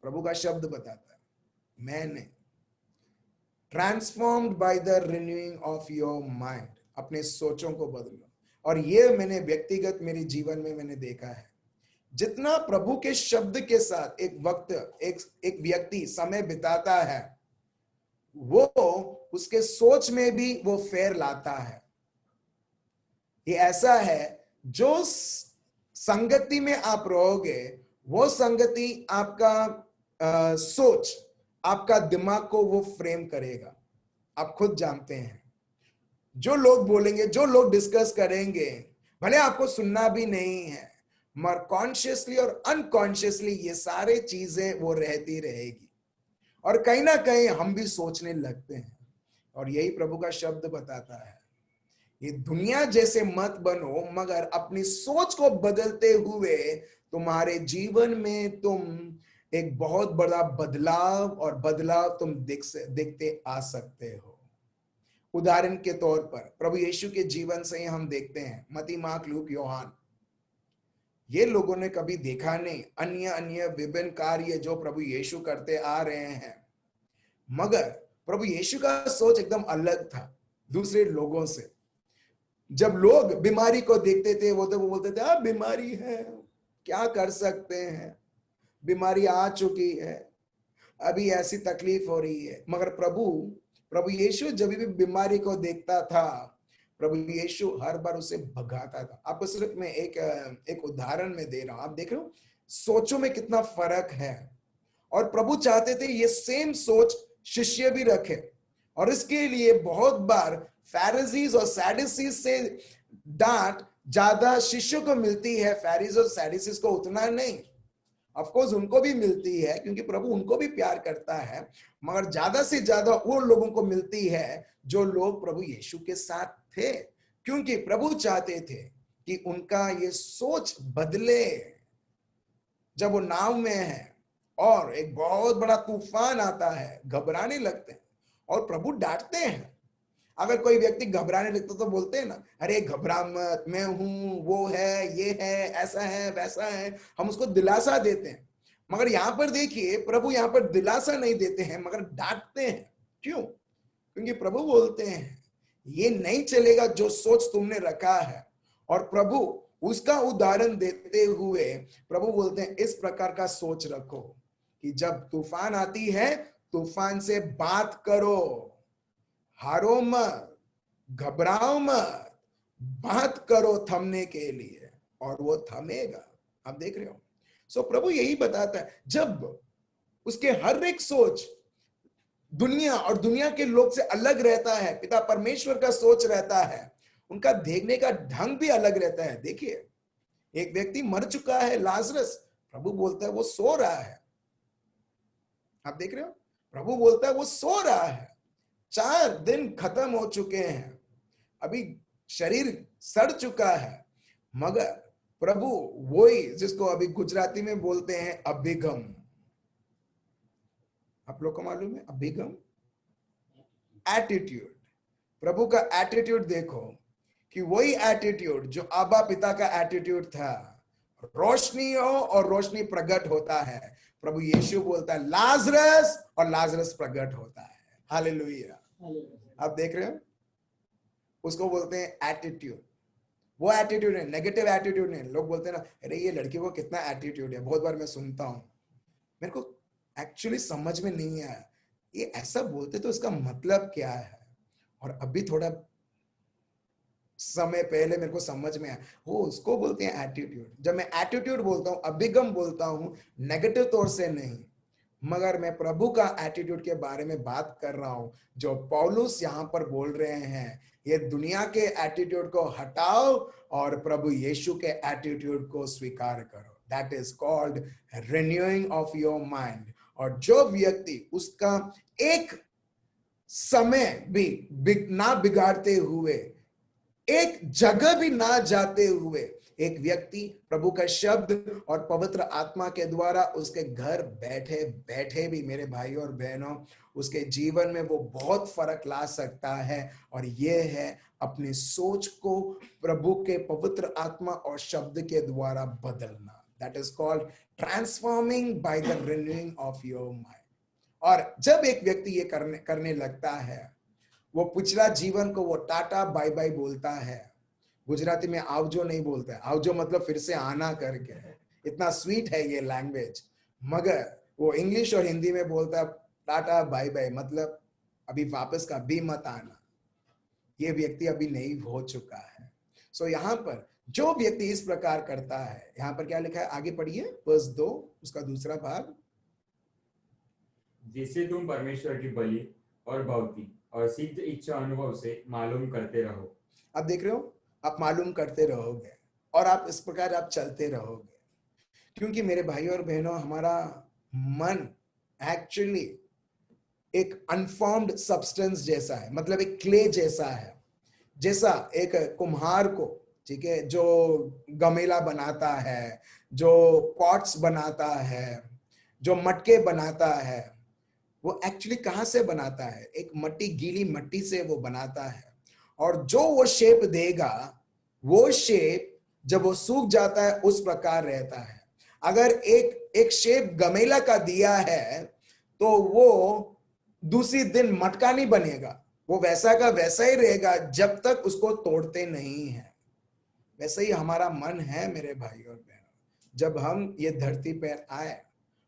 Speaker 1: प्रभु का शब्द बताता है, मैंने transformed by the renewing of your mind, अपने सोचों को बदलो। और ये मैंने व्यक्तिगत मेरे जीवन में मैंने देखा है, जितना प्रभु के शब्द के साथ एक व्यक्ति समय बिताता है, वो उसके सोच में भी वो फेर लाता है। ये ऐसा है, जो संगति में आप रहोगे, वो संगति आपका सोच, आपका दिमाग को वो फ्रेम करेगा। आप खुद जानते हैं, जो लोग बोलेंगे, जो लोग डिस्कस करेंगे, भले आपको सुनना भी नहीं है, मगर कॉन्शियसली और अनकॉन्शियसली ये सारे चीजें वो रहती रहेगी, और कहीं ना कहीं हम भी सोचने लगते हैं। और यही प्रभु का शब्द बताता है, ये दुनिया जैसे मत बनो, मगर अपनी सोच को बदलते हुए तुम्हारे जीवन में तुम एक बहुत बड़ा बदलाव तुम देखते आ सकते हो। उदाहरण के तौर पर प्रभु यीशु के जीवन से ही हम देखते हैं, मत्ती, मार्क, लूक, योहान, ये लोगों ने कभी देखा नहीं अन्य अन्य विभिन्न कार्य जो प्रभु यीशु करते आ रहे हैं, मगर प्रभु यीशु का सोच एकदम अलग था दूसरे लोगों से। जब लोग बीमारी को देखते थे, वो बोलते थे, बीमारी है, क्या कर सकते हैं, बीमारी आ चुकी है, अभी ऐसी तकलीफ हो रही है। मगर प्रभु यीशु जब भी बीमारी को देखता था, प्रभु यीशु हर बार उसे भगाता था। आपको सिर्फ मैं एक उदाहरण में दे रहा हूं, आप देख रहे हो सोचों में कितना फर्क है। और प्रभु चाहते थे ये सेम सोच शिष्य भी रखे, और इसके लिए बहुत बार फैरिसीज और सैडुसीज से डांट ज्यादा शिष्यों को मिलती है, फैरिस और सैडुसीज को उतना नहीं। ऑफ कोर्स उनको भी मिलती है, क्योंकि प्रभु उनको भी प्यार करता है, मगर ज्यादा से ज्यादा वो लोगों को मिलती है जो लोग प्रभु यीशु के साथ थे, क्योंकि प्रभु चाहते थे कि उनका ये सोच बदले। जब वो नाव में है और एक बहुत बड़ा तूफान आता है, घबराने लगते हैं, और प्रभु डांटते हैं। अगर कोई व्यक्ति घबराने लगता तो बोलते हैं ना, अरे घबरा मत, मैं हूं, वो है, ये है, ऐसा है, वैसा है, हम उसको दिलासा देते हैं। मगर यहां पर देखिए, प्रभु यहां पर दिलासा नहीं देते हैं, मगर डांटते हैं। क्यों? क्योंकि प्रभु बोलते हैं ये नहीं चलेगा जो सोच तुमने रखा है। और प्रभु उसका उदाहरण देते हुए प्रभु बोलते हैं, इस प्रकार का सोच रखो कि जब तूफान आती है, तूफान से बात करो, हारो मत, घबराओ मत, बात करो थमने के लिए, और वो थमेगा। आप देख रहे हो। सो प्रभु यही बताता है, जब उसके हर एक सोच दुनिया और दुनिया के लोग से अलग रहता है, पिता परमेश्वर का सोच रहता है, उनका देखने का ढंग भी अलग रहता है। देखिए, एक व्यक्ति मर चुका है, लाजरस, प्रभु बोलता है वो सो रहा है। आप देख रहे हो, प्रभु बोलता है वो सो रहा है, 4 दिन खत्म हो चुके हैं, अभी शरीर सड़ चुका है, मगर प्रभु वही जिसको अभी गुजराती में बोलते हैं अभिगम। आप लोग को मालूम है अभिगम, एटीट्यूड। प्रभु का एटीट्यूड देखो कि वही एटीट्यूड जो आबा पिता का एटीट्यूड था, रोशनी हो और रोशनी प्रकट होता है। प्रभु यीशु बोलता है लाजरस, और लाजरस प्रकट होता है। हालेलुया। आप देख रहे हो, उसको बोलते हैं एटीट्यूड। वो एटीट्यूड है, नेगेटिव एटीट्यूड नहीं। लोग बोलते हैं ना, अरे ये लड़की को कितना एटीट्यूड है, बहुत बार मैं सुनता हूं, मेरे को एक्चुअली समझ में नहीं आया ये ऐसा बोलते तो इसका मतलब क्या है। और अभी थोड़ा समय पहले मेरे को समझ में आया, वो उसको बोलते हैं एटीट्यूड। जब मैं एटीट्यूड बोलता हूं, अभिगम बोलता हूं, नेगेटिव तौर से नहीं, मगर मैं प्रभु का एटीट्यूड के बारे में बात कर रहा हूं, जो पौलुस यहां पर बोल रहे हैं। ये दुनिया के एटीट्यूड को हटाओ और प्रभु यीशु के एटीट्यूड को स्वीकार करो। That is called renewing of your mind. और जो व्यक्ति उसका एक समय भी ना बिगाड़ते हुए एक जगह भी ना जाते हुए एक व्यक्ति प्रभु का शब्द और पवित्र आत्मा के द्वारा उसके घर बैठे बैठे भी, मेरे भाइयों और बहनों, उसके जीवन में वो बहुत फर्क ला सकता है। और ये है अपनी सोच को प्रभु के पवित्र आत्मा और शब्द के द्वारा बदलना। That is called transforming by the renewing of your mind. और जब एक व्यक्ति ये करने लगता है, वो पिछला जीवन को वो टाटा बाय बाय बोलता है। गुजराती में आवजो नहीं बोलता है, आवजो मतलब फिर से आना करके। इतना स्वीट है ये लैंग्वेज, मगर वो इंग्लिश और हिंदी में बोलता है टाटा बाय बाय, मतलब अभी वापस कभी मत आना। ये व्यक्ति अभी नहीं हो चुका है। सो यहाँ पर जो व्यक्ति इस प्रकार करता है, यहाँ पर क्या लिखा है, आगे पढ़िए वर्स 2 उसका दूसरा भाग।
Speaker 2: जिससे तुम परमेश्वर की बलि और भक्ति और सिद्ध इच्छा अनुभव से मालूम करते रहो।
Speaker 1: आप देख रहे हो, आप मालूम करते रहोगे और आप इस प्रकार आप चलते रहोगे। क्योंकि मेरे भाइयों और बहनों, हमारा मन एक्चुअली एक अनफॉर्म्ड सब्सटेंस जैसा है, मतलब एक क्ले जैसा है। जैसा एक कुम्हार को, ठीक है, जो गमेला बनाता है, जो पॉट्स बनाता है, जो मटके बनाता है, वो एक्चुअली कहां से बनाता है, एक मट्टी, गीली मट्टी से वो बनाता है। और जो वो शेप देगा, वो शेप जब वो सूख जाता है उस प्रकार रहता है। अगर एक शेप गमेला का दिया है तो वो दूसरी दिन मटका नहीं बनेगा, वो वैसा का वैसा ही रहेगा जब तक उसको तोड़ते नहीं है। वैसे ही हमारा मन है मेरे भाई और बहनों। जब हम ये धरती पे आए,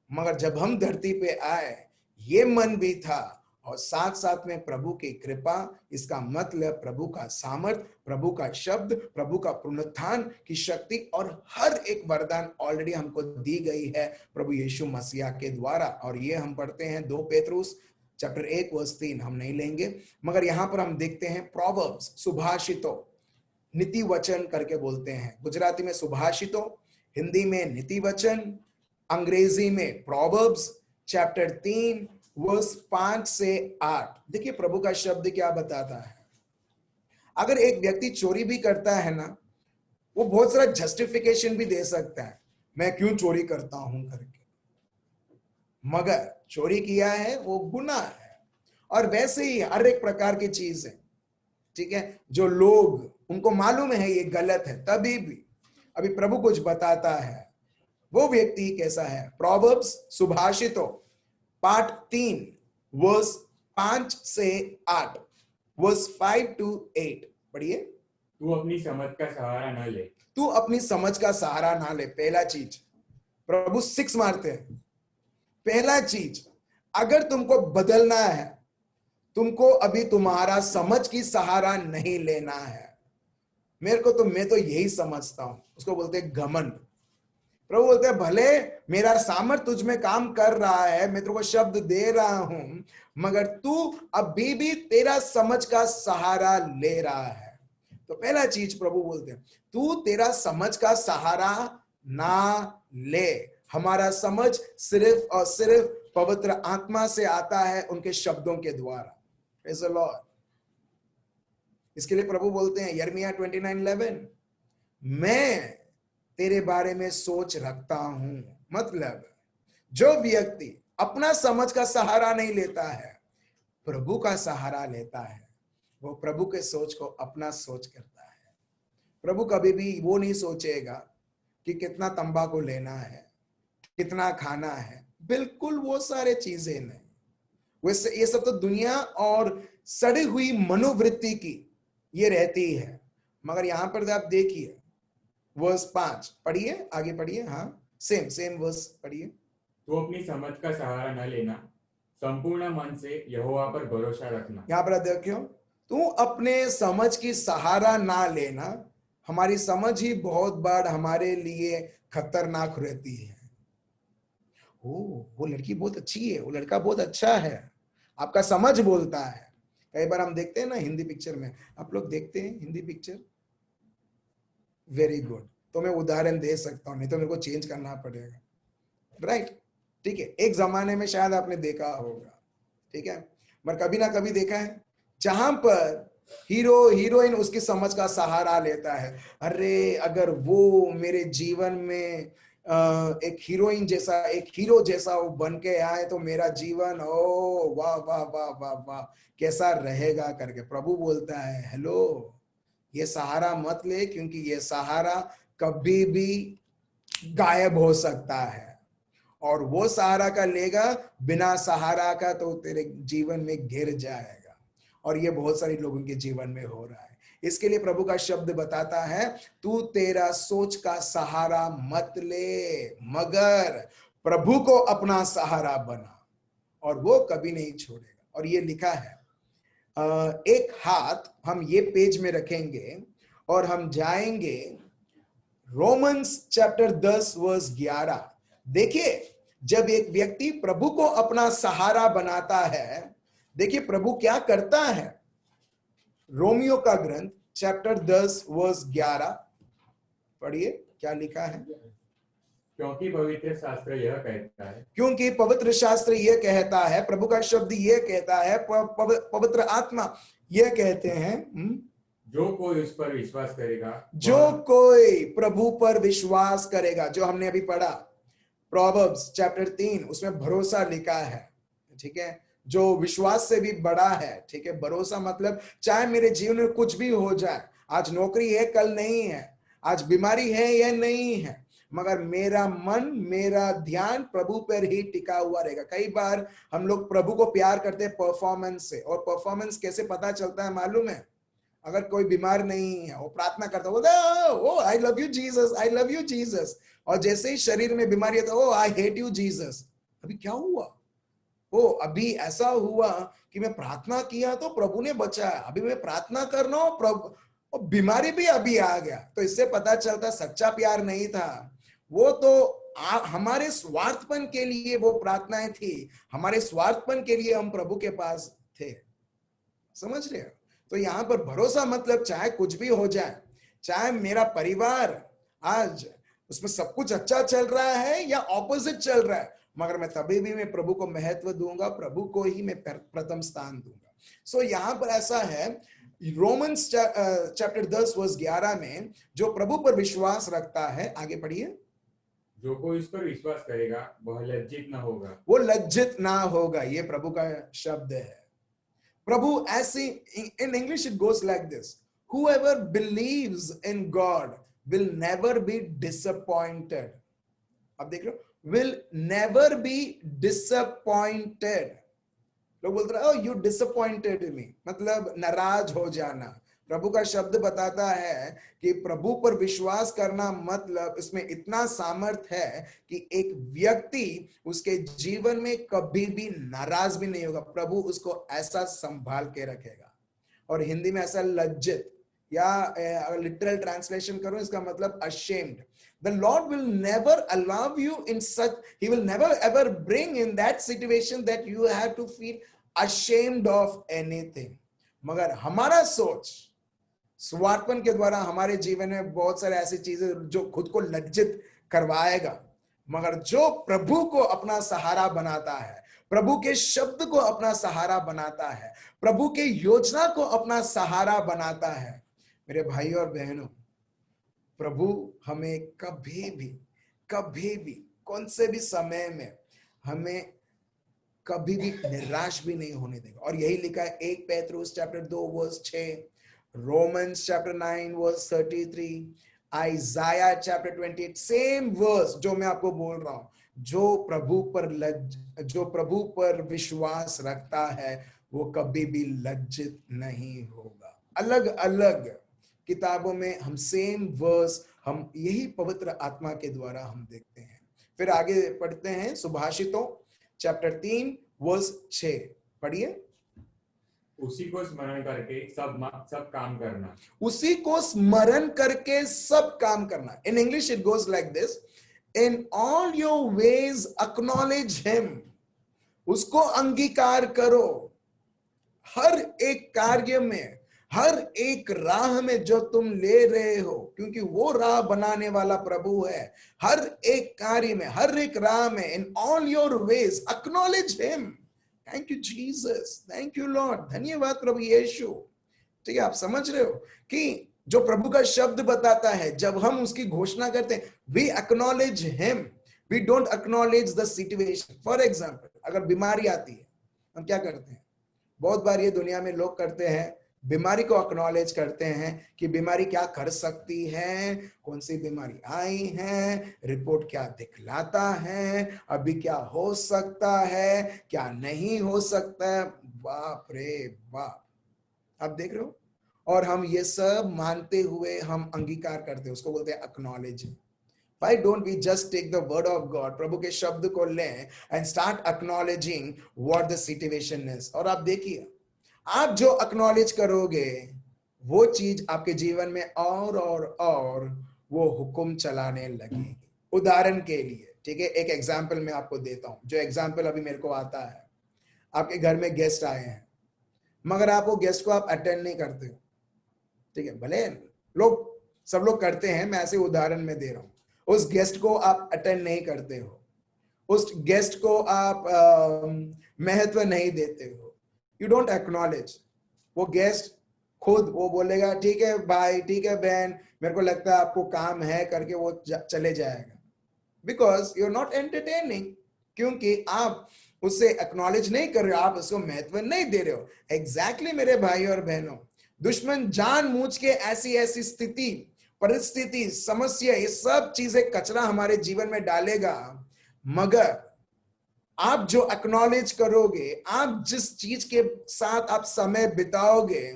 Speaker 1: मगर जब हम धरती पे आए ये मन भी था, और साथ साथ में प्रभु की कृपा, इसका मतलब प्रभु का सामर्थ, प्रभु का शब्द, प्रभु का पुनरुत्थान की शक्ति और हर एक वरदान ऑलरेडी हमको दी गई है प्रभु यीशु मसीह के द्वारा। और ये हम पढ़ते हैं 2 पेत्रुस चैप्टर 1 वर्स 3, हम नहीं लेंगे, मगर यहां पर हम देखते हैं प्रोवर्ब्स, सुभाषितों, नीति वचन करके बोलते हैं। गुजराती में सुभाषितों, हिंदी में नीति वचन, अंग्रेजी में प्रोवर्ब्स चैप्टर 3 वर्स 5 से 8। देखिए प्रभु का शब्द क्या बताता है। अगर एक व्यक्ति चोरी भी करता है ना, वो बहुत सारा जस्टिफिकेशन भी दे सकता है, मैं क्यों चोरी करता हूं करके, मगर चोरी किया है वो गुनाह है। और वैसे ही हर एक प्रकार की चीज है, ठीक है, जो लोग उनको मालूम है ये गलत है, तभी भी अभी प्रभु कुछ बताता है, वो व्यक्ति कैसा है। प्रोवर्ब्स, सुभाषितों पाठ 3 वर्स 5 से 8, वर्स 5 to 8 पढ़िए।
Speaker 2: तू अपनी समझ का सहारा न ले।
Speaker 1: तू अपनी समझ का सहारा ना ले। पहला चीज, प्रभु 6 मारते हैं। पहला चीज, अगर तुमको बदलना है, तुमको अभी तुम्हारा समझ की सहारा नहीं लेना है। मैं तो यही समझता हूं, उसको बोलते हैं घमंड। प्रभु बोलते हैं भले मेरा सामर्थ तुझ में काम कर रहा है, मैं तेरे को शब्द दे रहा हूं, मगर तू अभी भी तेरा समझ का सहारा ले रहा है। तो पहला चीज प्रभु बोलते हैं, तू तेरा समझ का सहारा ना ले। हमारा समझ सिर्फ और सिर्फ पवित्र आत्मा से आता है, उनके शब्दों के द्वारा। Praise the Lord। इसके लिए प्रभु बोलते हैं यिर्मयाह 29:11, मैं तेरे बारे में सोच रखता हूं। मतलब जो व्यक्ति अपना समझ का सहारा नहीं लेता है, प्रभु का सहारा लेता है, वो प्रभु के सोच को अपना सोच करता है। प्रभु कभी भी वो नहीं सोचेगा कि कितना तंबाकू लेना है, कितना खाना है, बिल्कुल वो सारे चीजें नहीं। वैसे ये सब तो दुनिया और सड़ी हुई मनोवृत्ति की ये रहती है। मगर यहां पर आप देखिए वर्स 5 पढ़िए, आगे पढ़िए, हाँ सेम वर्स पढ़िए।
Speaker 2: तू अपनी समझ का सहारा न लेना, संपूर्ण मन से यहोवा पर भरोसा रखना।
Speaker 1: यहां पर देखियो, तू अपने समझ की सहारा ना लेना। हमारी समझ ही बहुत बार हमारे लिए खतरनाक रहती है। वो लड़की बहुत अच्छी है, वो लड़का बहुत अच्छा है, आपका समझ बोलता है। कई बार हम देखते हैं ना हिंदी पिक्चर में, आप लोग देखते हैं हिंदी पिक्चर, वेरी गुड। तो मैं उदाहरण दे सकता हूं, नहीं तो मेरे को चेंज करना पड़ेगा, राइट, ठीक है। एक जमाने में शायद आपने देखा होगा, ठीक है, मगर कभी ना कभी देखा है, जहां पर हीरोइन उसकी समझ का सहारा लेता है। अरे अगर वो मेरे जीवन में एक हीरोइन जैसा, एक हीरो जैसा वो बन के आए तो मेरा जीवन, ओ वाह वाह वाह वाह वाह, कैसा रहेगा करके प्रभु बोलता है, हेलो, ये सहारा मत ले, क्योंकि ये सहारा कभी भी गायब हो सकता है। और वो सहारा का लेगा, बिना सहारा का तो तेरे जीवन में गिर जाएगा। और ये बहुत सारे लोगों के जीवन में हो रहा है। इसके लिए प्रभु का शब्द बताता है, तू तेरा सोच का सहारा मत ले, मगर प्रभु को अपना सहारा बना, और वो कभी नहीं छोड़ेगा। और ये लिखा है, एक हाथ हम ये पेज में रखेंगे और हम जाएंगे रोमन्स चैप्टर 10 वर्स 11। देखिए, जब एक व्यक्ति प्रभु को अपना सहारा बनाता है, देखिए प्रभु क्या करता है। रोमियो का ग्रंथ चैप्टर 10 वर्स 11 पढ़िए, क्या लिखा है।
Speaker 2: क्योंकि पवित्र शास्त्र यह कहता है,
Speaker 1: क्योंकि पवित्र शास्त्र यह कहता है, प्रभु का शब्द यह कहता है, पवित्र आत्मा यह कहते हैं,
Speaker 2: जो कोई उस पर विश्वास करेगा,
Speaker 1: जो कोई प्रभु पर विश्वास करेगा, जो हमने अभी पढ़ा प्रोवर्ब्स चैप्टर 3, उसमें भरोसा लिखा है, ठीक है, जो विश्वास से भी बड़ा है, ठीक है। भरोसा मतलब चाहे मेरे जीवन में कुछ भी हो जाए, आज नौकरी है कल नहीं है, आज बीमारी है या नहीं है, मगर मेरा मन, मेरा ध्यान प्रभु पर ही टिका हुआ रहेगा। कई बार हम लोग प्रभु को प्यार करते हैं परफॉर्मेंस से, और परफॉर्मेंस कैसे पता चलता है मालूम है। अगर कोई बीमार नहीं है, वो प्रार्थना करता है, बोलता है oh I love you Jesus, I love you Jesus, और जैसे ही शरीर में बीमारी है तो oh I hate you Jesus. अभी क्या हुआ? ओ अभी ऐसा हुआ कि मैं प्रार्थना किया तो प्रभु ने बचाया, अभी मैं प्रार्थना कर रहा हूं, प्रभु, और बीमारी भी अभी आ गया। तो इससे पता चलता सच्चा प्यार नहीं था, वो तो हमारे स्वार्थपन के लिए वो प्रार्थनाएं थी, हमारे स्वार्थपन के लिए हम प्रभु के पास थे। समझ रहे हो? तो यहां पर भरोसा मतलब चाहे कुछ भी हो जाए, चाहे मेरा परिवार आज उसमें सब कुछ अच्छा चल रहा है या ऑपोजिट चल रहा है, मगर मैं तभी भी मैं प्रभु को महत्व दूंगा, प्रभु को ही मैं प्रथम स्थान दूंगा। सो यहां पर ऐसा है, रोमन्स चैप्टर 10 वर्स 11 में, जो प्रभु पर विश्वास रखता है, आगे पढ़िए,
Speaker 2: जो कोई इस पर विश्वास करेगा वह लज्जित न होगा,
Speaker 1: वो लज्जित ना होगा। ये प्रभु का शब्द है। प्रभु ऐसे, in English it goes like this, whoever believes in God will never be disappointed. अब देख लो, will never be disappointed. लोग बोलते हैं, oh you disappointed me, मतलब नाराज हो जाना। प्रभु का शब्द बताता है कि प्रभु पर विश्वास करना मतलब इसमें इतना सामर्थ्य है कि एक व्यक्ति उसके जीवन में कभी भी नाराज भी नहीं होगा, प्रभु उसको ऐसा संभाल के रखेगा। और हिंदी में ऐसा लज्जित, या लिटरल ट्रांसलेशन करो इसका मतलब ashamed. The Lord will never allow you in such, he will never ever bring in that situation that you have to feel ashamed of anything. मगर हमारा सोच स्वार्थपन के द्वारा हमारे जीवन में बहुत सारे ऐसी चीजें जो खुद को लज्जित करवाएगा, मगर जो प्रभु को अपना सहारा बनाता है, प्रभु के शब्द को अपना सहारा बनाता है, प्रभु के योजना को अपना सहारा बनाता है, मेरे भाई और बहनों, प्रभु हमें कभी भी कौन से भी समय में हमें कभी भी निराश भी नहीं होने देगा। और यही लिखा है 1 Petrus chapter 2 verse 6, Romans chapter 9 verse 33, Isaiah chapter 28, same verse जो मैं आपको बोल रहा हूं, जो प्रभु पर विश्वास रखता है वो कभी भी लज्जित नहीं होगा। अलग अलग किताबों में हम सेम वर्स, हम यही पवित्र आत्मा के द्वारा हम देखते हैं। फिर आगे पढ़ते हैं सुभाषितों चैप्टर 3 वर्स 6, पढ़िए।
Speaker 2: उसी को स्मरण करके सब काम करना,
Speaker 1: उसी को स्मरण करके सब काम करना। In English it goes like this, in all your ways acknowledge him, उसको अंगीकार करो हर एक कार्य में, हर एक राह में जो तुम ले रहे हो, क्योंकि वो राह बनाने वाला प्रभु है। हर एक कार्य में, हर एक राह में, in all your ways acknowledge him. Thank you Jesus, thank you Lord, धन्यवाद प्रभु यीशु। ठीक है, आप समझ रहे हो कि जो प्रभु का शब्द बताता है, जब हम उसकी घोषणा करते हैं, we acknowledge him, we don't acknowledge the situation. For example, अगर बीमारी आती है, हम क्या करते हैं? बहुत बार ये दुनिया में लोग करते हैं, बीमारी को एक्नॉलेज करते हैं कि बीमारी क्या कर सकती है, कौन सी बीमारी आई है, रिपोर्ट क्या दिखलाता है, अभी क्या हो सकता है, क्या नहीं हो सकता है। बाप रे बाप, आप देख रहे हो? और हम ये सब मानते हुए हम अंगीकार करते हैं, उसको बोलते हैं acknowledging. Why don't we just take the word of God, प्रभु के शब्द को लें and start acknowledging what the situation is? और आप देखिए, आप जो acknowledge करोगे, वो चीज आपके जीवन में और वो हुक्म चलाने लगेगी। उदाहरण के लिए, ठीक है, एक एग्जाम्पल मैं आपको देता हूं, जो एग्जाम्पल अभी मेरे को आता है। आपके घर में गेस्ट आए हैं, मगर आप वो गेस्ट को आप अटेंड नहीं करते हो, ठीक है, भले सब लोग करते हैं, मैं ऐसे उदाहरण में दे रहा हूं। उस गेस्ट को आप अटेंड नहीं करते हो, उस गेस्ट को आप महत्व नहीं देते हो, यू डोंट एक्नॉलेज। वो गेस्ट खुद वो बोलेगा ठीक है भाई, ठीक है बहन, मेरे को लगता है आपको काम है, करके वो चले जाएगा, because you are not entertaining, क्योंकि आप उससे एक्नॉलेज नहीं कर रहे हो, आप उसको महत्व नहीं दे रहे हो। एग्जैक्टली मेरे भाई और बहनों, दुश्मन जानबूझ के ऐसी ऐसी स्थिति, परिस्थिति, समस्या, ये सब चीजें कचरा हमारे जीवन में डालेगा, मगर आप जो एक्नॉलेज करोगे, आप जिस चीज के साथ आप समय बिताओगे,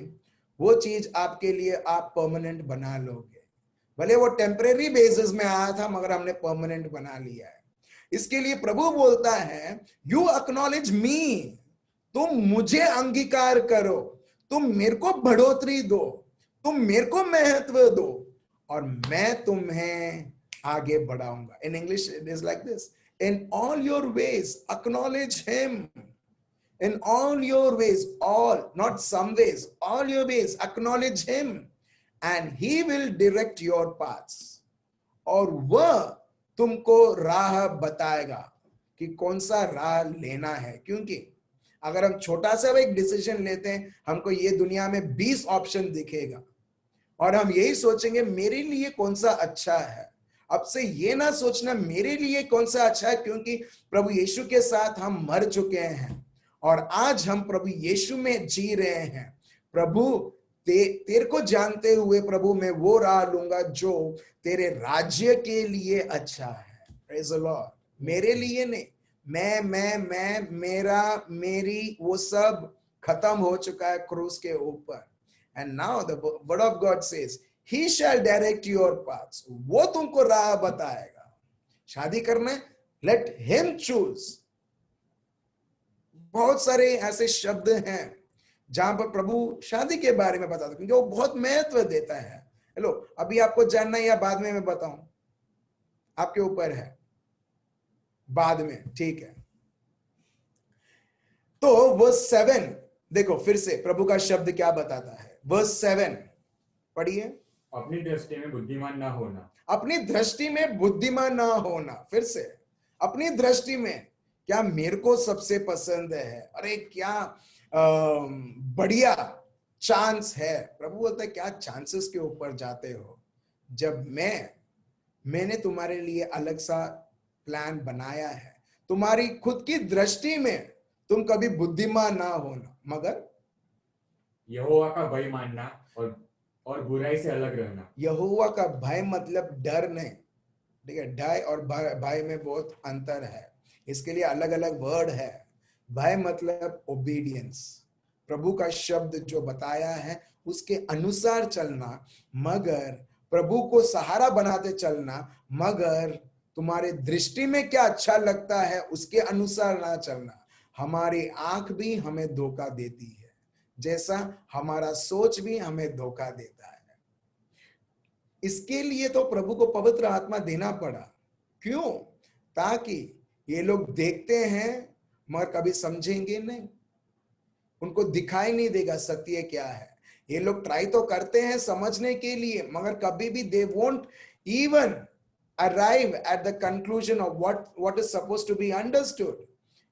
Speaker 1: वो चीज आपके लिए आप परमानेंट बना लोगे। भले वो टेम्परेरी बेसिस में आया था, मगर हमने परमानेंट बना लिया है। इसके लिए प्रभु बोलता है, यू एक्नॉलेज मी, तुम मुझे अंगीकार करो, तुम मेरे को बढ़ोतरी दो, तुम मेरे को महत्व दो, और मैं तुम्हें आगे बढ़ाऊंगा। In English it is like this, in all your ways acknowledge him, in all your ways, all, not some ways, all your ways acknowledge him and he will direct your paths। और वह तुमको राह बताएगा कि कौन सा राह लेना है। क्योंकि अगर हम छोटा सा एक डिसीजन लेते हैं, हमको ये दुनिया में 20 ऑप्शन दिखेगा और हम यही सोचेंगे मेरे लिए कौन सा अच्छा है। अब से ये ना सोचना मेरे लिए कौन सा अच्छा है, क्योंकि प्रभु यीशु के साथ हम मर चुके हैं और आज हम प्रभु यीशु में जी रहे हैं। प्रभु तेरे को जानते हुए प्रभु मैं वो राह लूंगा जो तेरे राज्य के लिए अच्छा है। Praise the Lord. मेरे लिए नहीं, मैं मेरा मेरी वो सब खत्म हो चुका है क्रूस के ऊपर। And now the word of God says he shall direct your paths, वो तुमको राह बताएगा। शादी करना है, लेट हिम चूज। बहुत सारे ऐसे शब्द हैं जहां पर प्रभु शादी के बारे में बताता है, क्योंकि वो बहुत महत्व देता है। हेलो, अभी आपको जानना है या बाद में मैं बताऊं? आपके ऊपर है, बाद में, ठीक है। तो वर्स 7 देखो फिर से प्रभु का शब्द क्या बताता है। वर्स 7 पढ़िए।
Speaker 2: अपनी दृष्टि में बुद्धिमान ना होना, अपनी
Speaker 1: दृष्टि में बुद्धिमान ना होना। फिर से, अपनी दृष्टि में क्या मेरे को सबसे पसंद है, अरे क्या बढ़िया चांस है। प्रभु बोलता है क्या चांसेस के ऊपर जाते हो, जब मैंने तुम्हारे लिए अलग सा प्लान बनाया है। तुम्हारी खुद की दृष्टि में तुम कभी बुद्धिमान ना होना, मगर
Speaker 2: यहोवा का भय मानना और बुराई से अलग रहना। यहोवा
Speaker 1: का भय मतलब डर नहीं, ठीक है। डर और भय में बहुत अंतर है, इसके लिए अलग अलग वर्ड है। भय मतलब ओबीडियंस, प्रभु का शब्द जो बताया है उसके अनुसार चलना, मगर प्रभु को सहारा बनाते चलना, मगर तुम्हारे दृष्टि में क्या अच्छा लगता है उसके अनुसार ना चलना। हमारी आंख भी हमें धोखा देती है, जैसा हमारा सोच भी हमें धोखा देता है। इसके लिए तो प्रभु को पवित्र आत्मा देना पड़ा। क्यों? ताकि ये लोग देखते हैं मगर कभी समझेंगे नहीं, उनको दिखाई नहीं देगा सत्य क्या है। ये लोग ट्राई तो करते हैं समझने के लिए, मगर कभी भी they won't even arrive at the conclusion of what is supposed to be understood.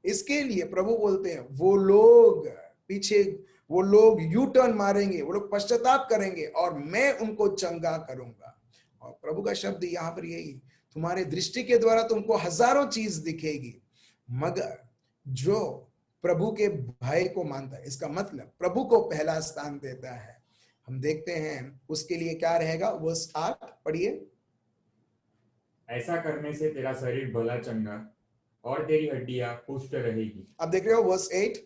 Speaker 1: इसके लिए प्रभु बोलते हैं वो लोग पीछे वो लोग यू टर्न मारेंगे, वो लोग पश्चाताप करेंगे और मैं उनको चंगा करूंगा। और प्रभु का शब्द यहाँ पर यही, तुम्हारे दृष्टि के द्वारा तुमको हजारों चीज दिखेगी, मगर जो प्रभु के भय को मानता है, इसका मतलब प्रभु को पहला स्थान देता है, हम देखते हैं उसके लिए क्या रहेगा। वर्स 8 पढ़िए।
Speaker 2: ऐसा करने से तेरा शरीर भला चंगा और तेरी हड्डियां पुष्ट रहेगी।
Speaker 1: अब देख रहे हो वर्स 8,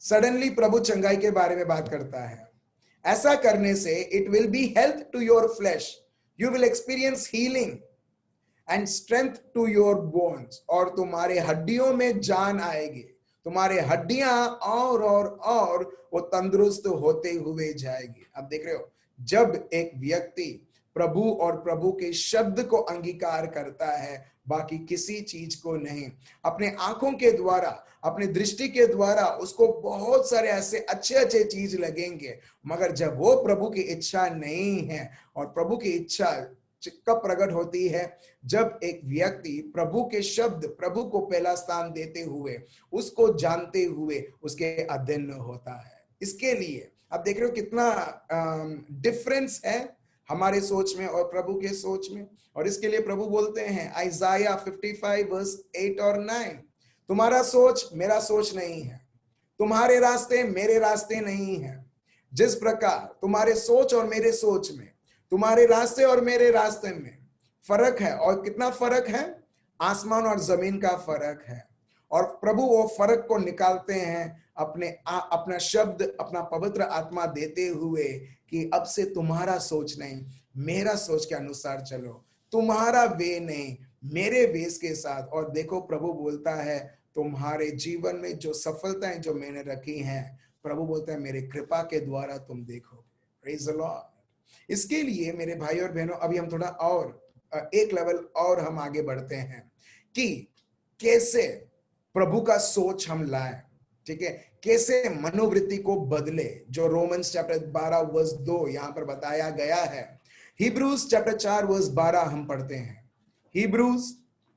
Speaker 1: सडनली प्रभु चंगाई के बारे में बात करता है। ऐसा करने से it will be health to your flesh, you will experience healing and strength to your bones, और तुम्हारे हड्डियों में जान आएगी, तुम्हारे हड्डियां और वो तंदुरुस्त होते हुए जाएगी। अब देख रहे हो, जब एक व्यक्ति प्रभु और प्रभु के शब्द को अंगीकार करता है, बाकी किसी चीज को नहीं, अपने आंखों के द्वारा, अपने दृष्टि के द्वारा उसको बहुत सारे ऐसे अच्छे अच्छे चीज लगेंगे, मगर जब वो प्रभु की इच्छा नहीं है, और प्रभु की इच्छा कब प्रकट होती है, जब एक व्यक्ति प्रभु के शब्द, प्रभु को पहला स्थान देते हुए, उसको जानते हुए उसके अधीन होता है। इसके लिए आप देख रहे हो कितना डिफरेंस है हमारे सोच में और प्रभु के सोच में। और इसके लिए प्रभु बोलते हैं आइजाया 55 वर्स 8 और 9, तुम्हारा सोच मेरा सोच नहीं है, तुम्हारे रास्ते मेरे रास्ते नहीं है। जिस प्रकार तुम्हारे सोच और मेरे सोच में, तुम्हारे रास्ते और मेरे रास्ते में फर्क है, और कितना फर्क है, आसमान और जमीन का फर्क है। और प्रभु वो फर्क को निकालते हैं अपना शब्द, अपना पवित्र आत्मा देते हुए कि अब से तुम्हारा सोच नहीं, मेरा सोच के अनुसार चलो, तुम्हारा वे नहीं, मेरे वेस के साथ। और देखो प्रभु बोलता है तुम्हारे जीवन में जो सफलताएं जो मैंने रखी हैं, प्रभु बोलता है मेरे कृपा के द्वारा तुम देखोगे। Praise the Lord. इसके लिए मेरे भाई और बहनों, अभी हम थोड़ा और एक लेवल और हम आगे बढ़ते हैं कि कैसे प्रभु का सोच हम लाएं, ठीक है, कैसे मनोवृत्ति को बदले, जो रोमन्स चैप्टर 12 वर्स 2 यहां पर बताया गया है। हिब्रूज चैप्टर 4 वर्स 12 हम पढ़ते हैं। Hebrews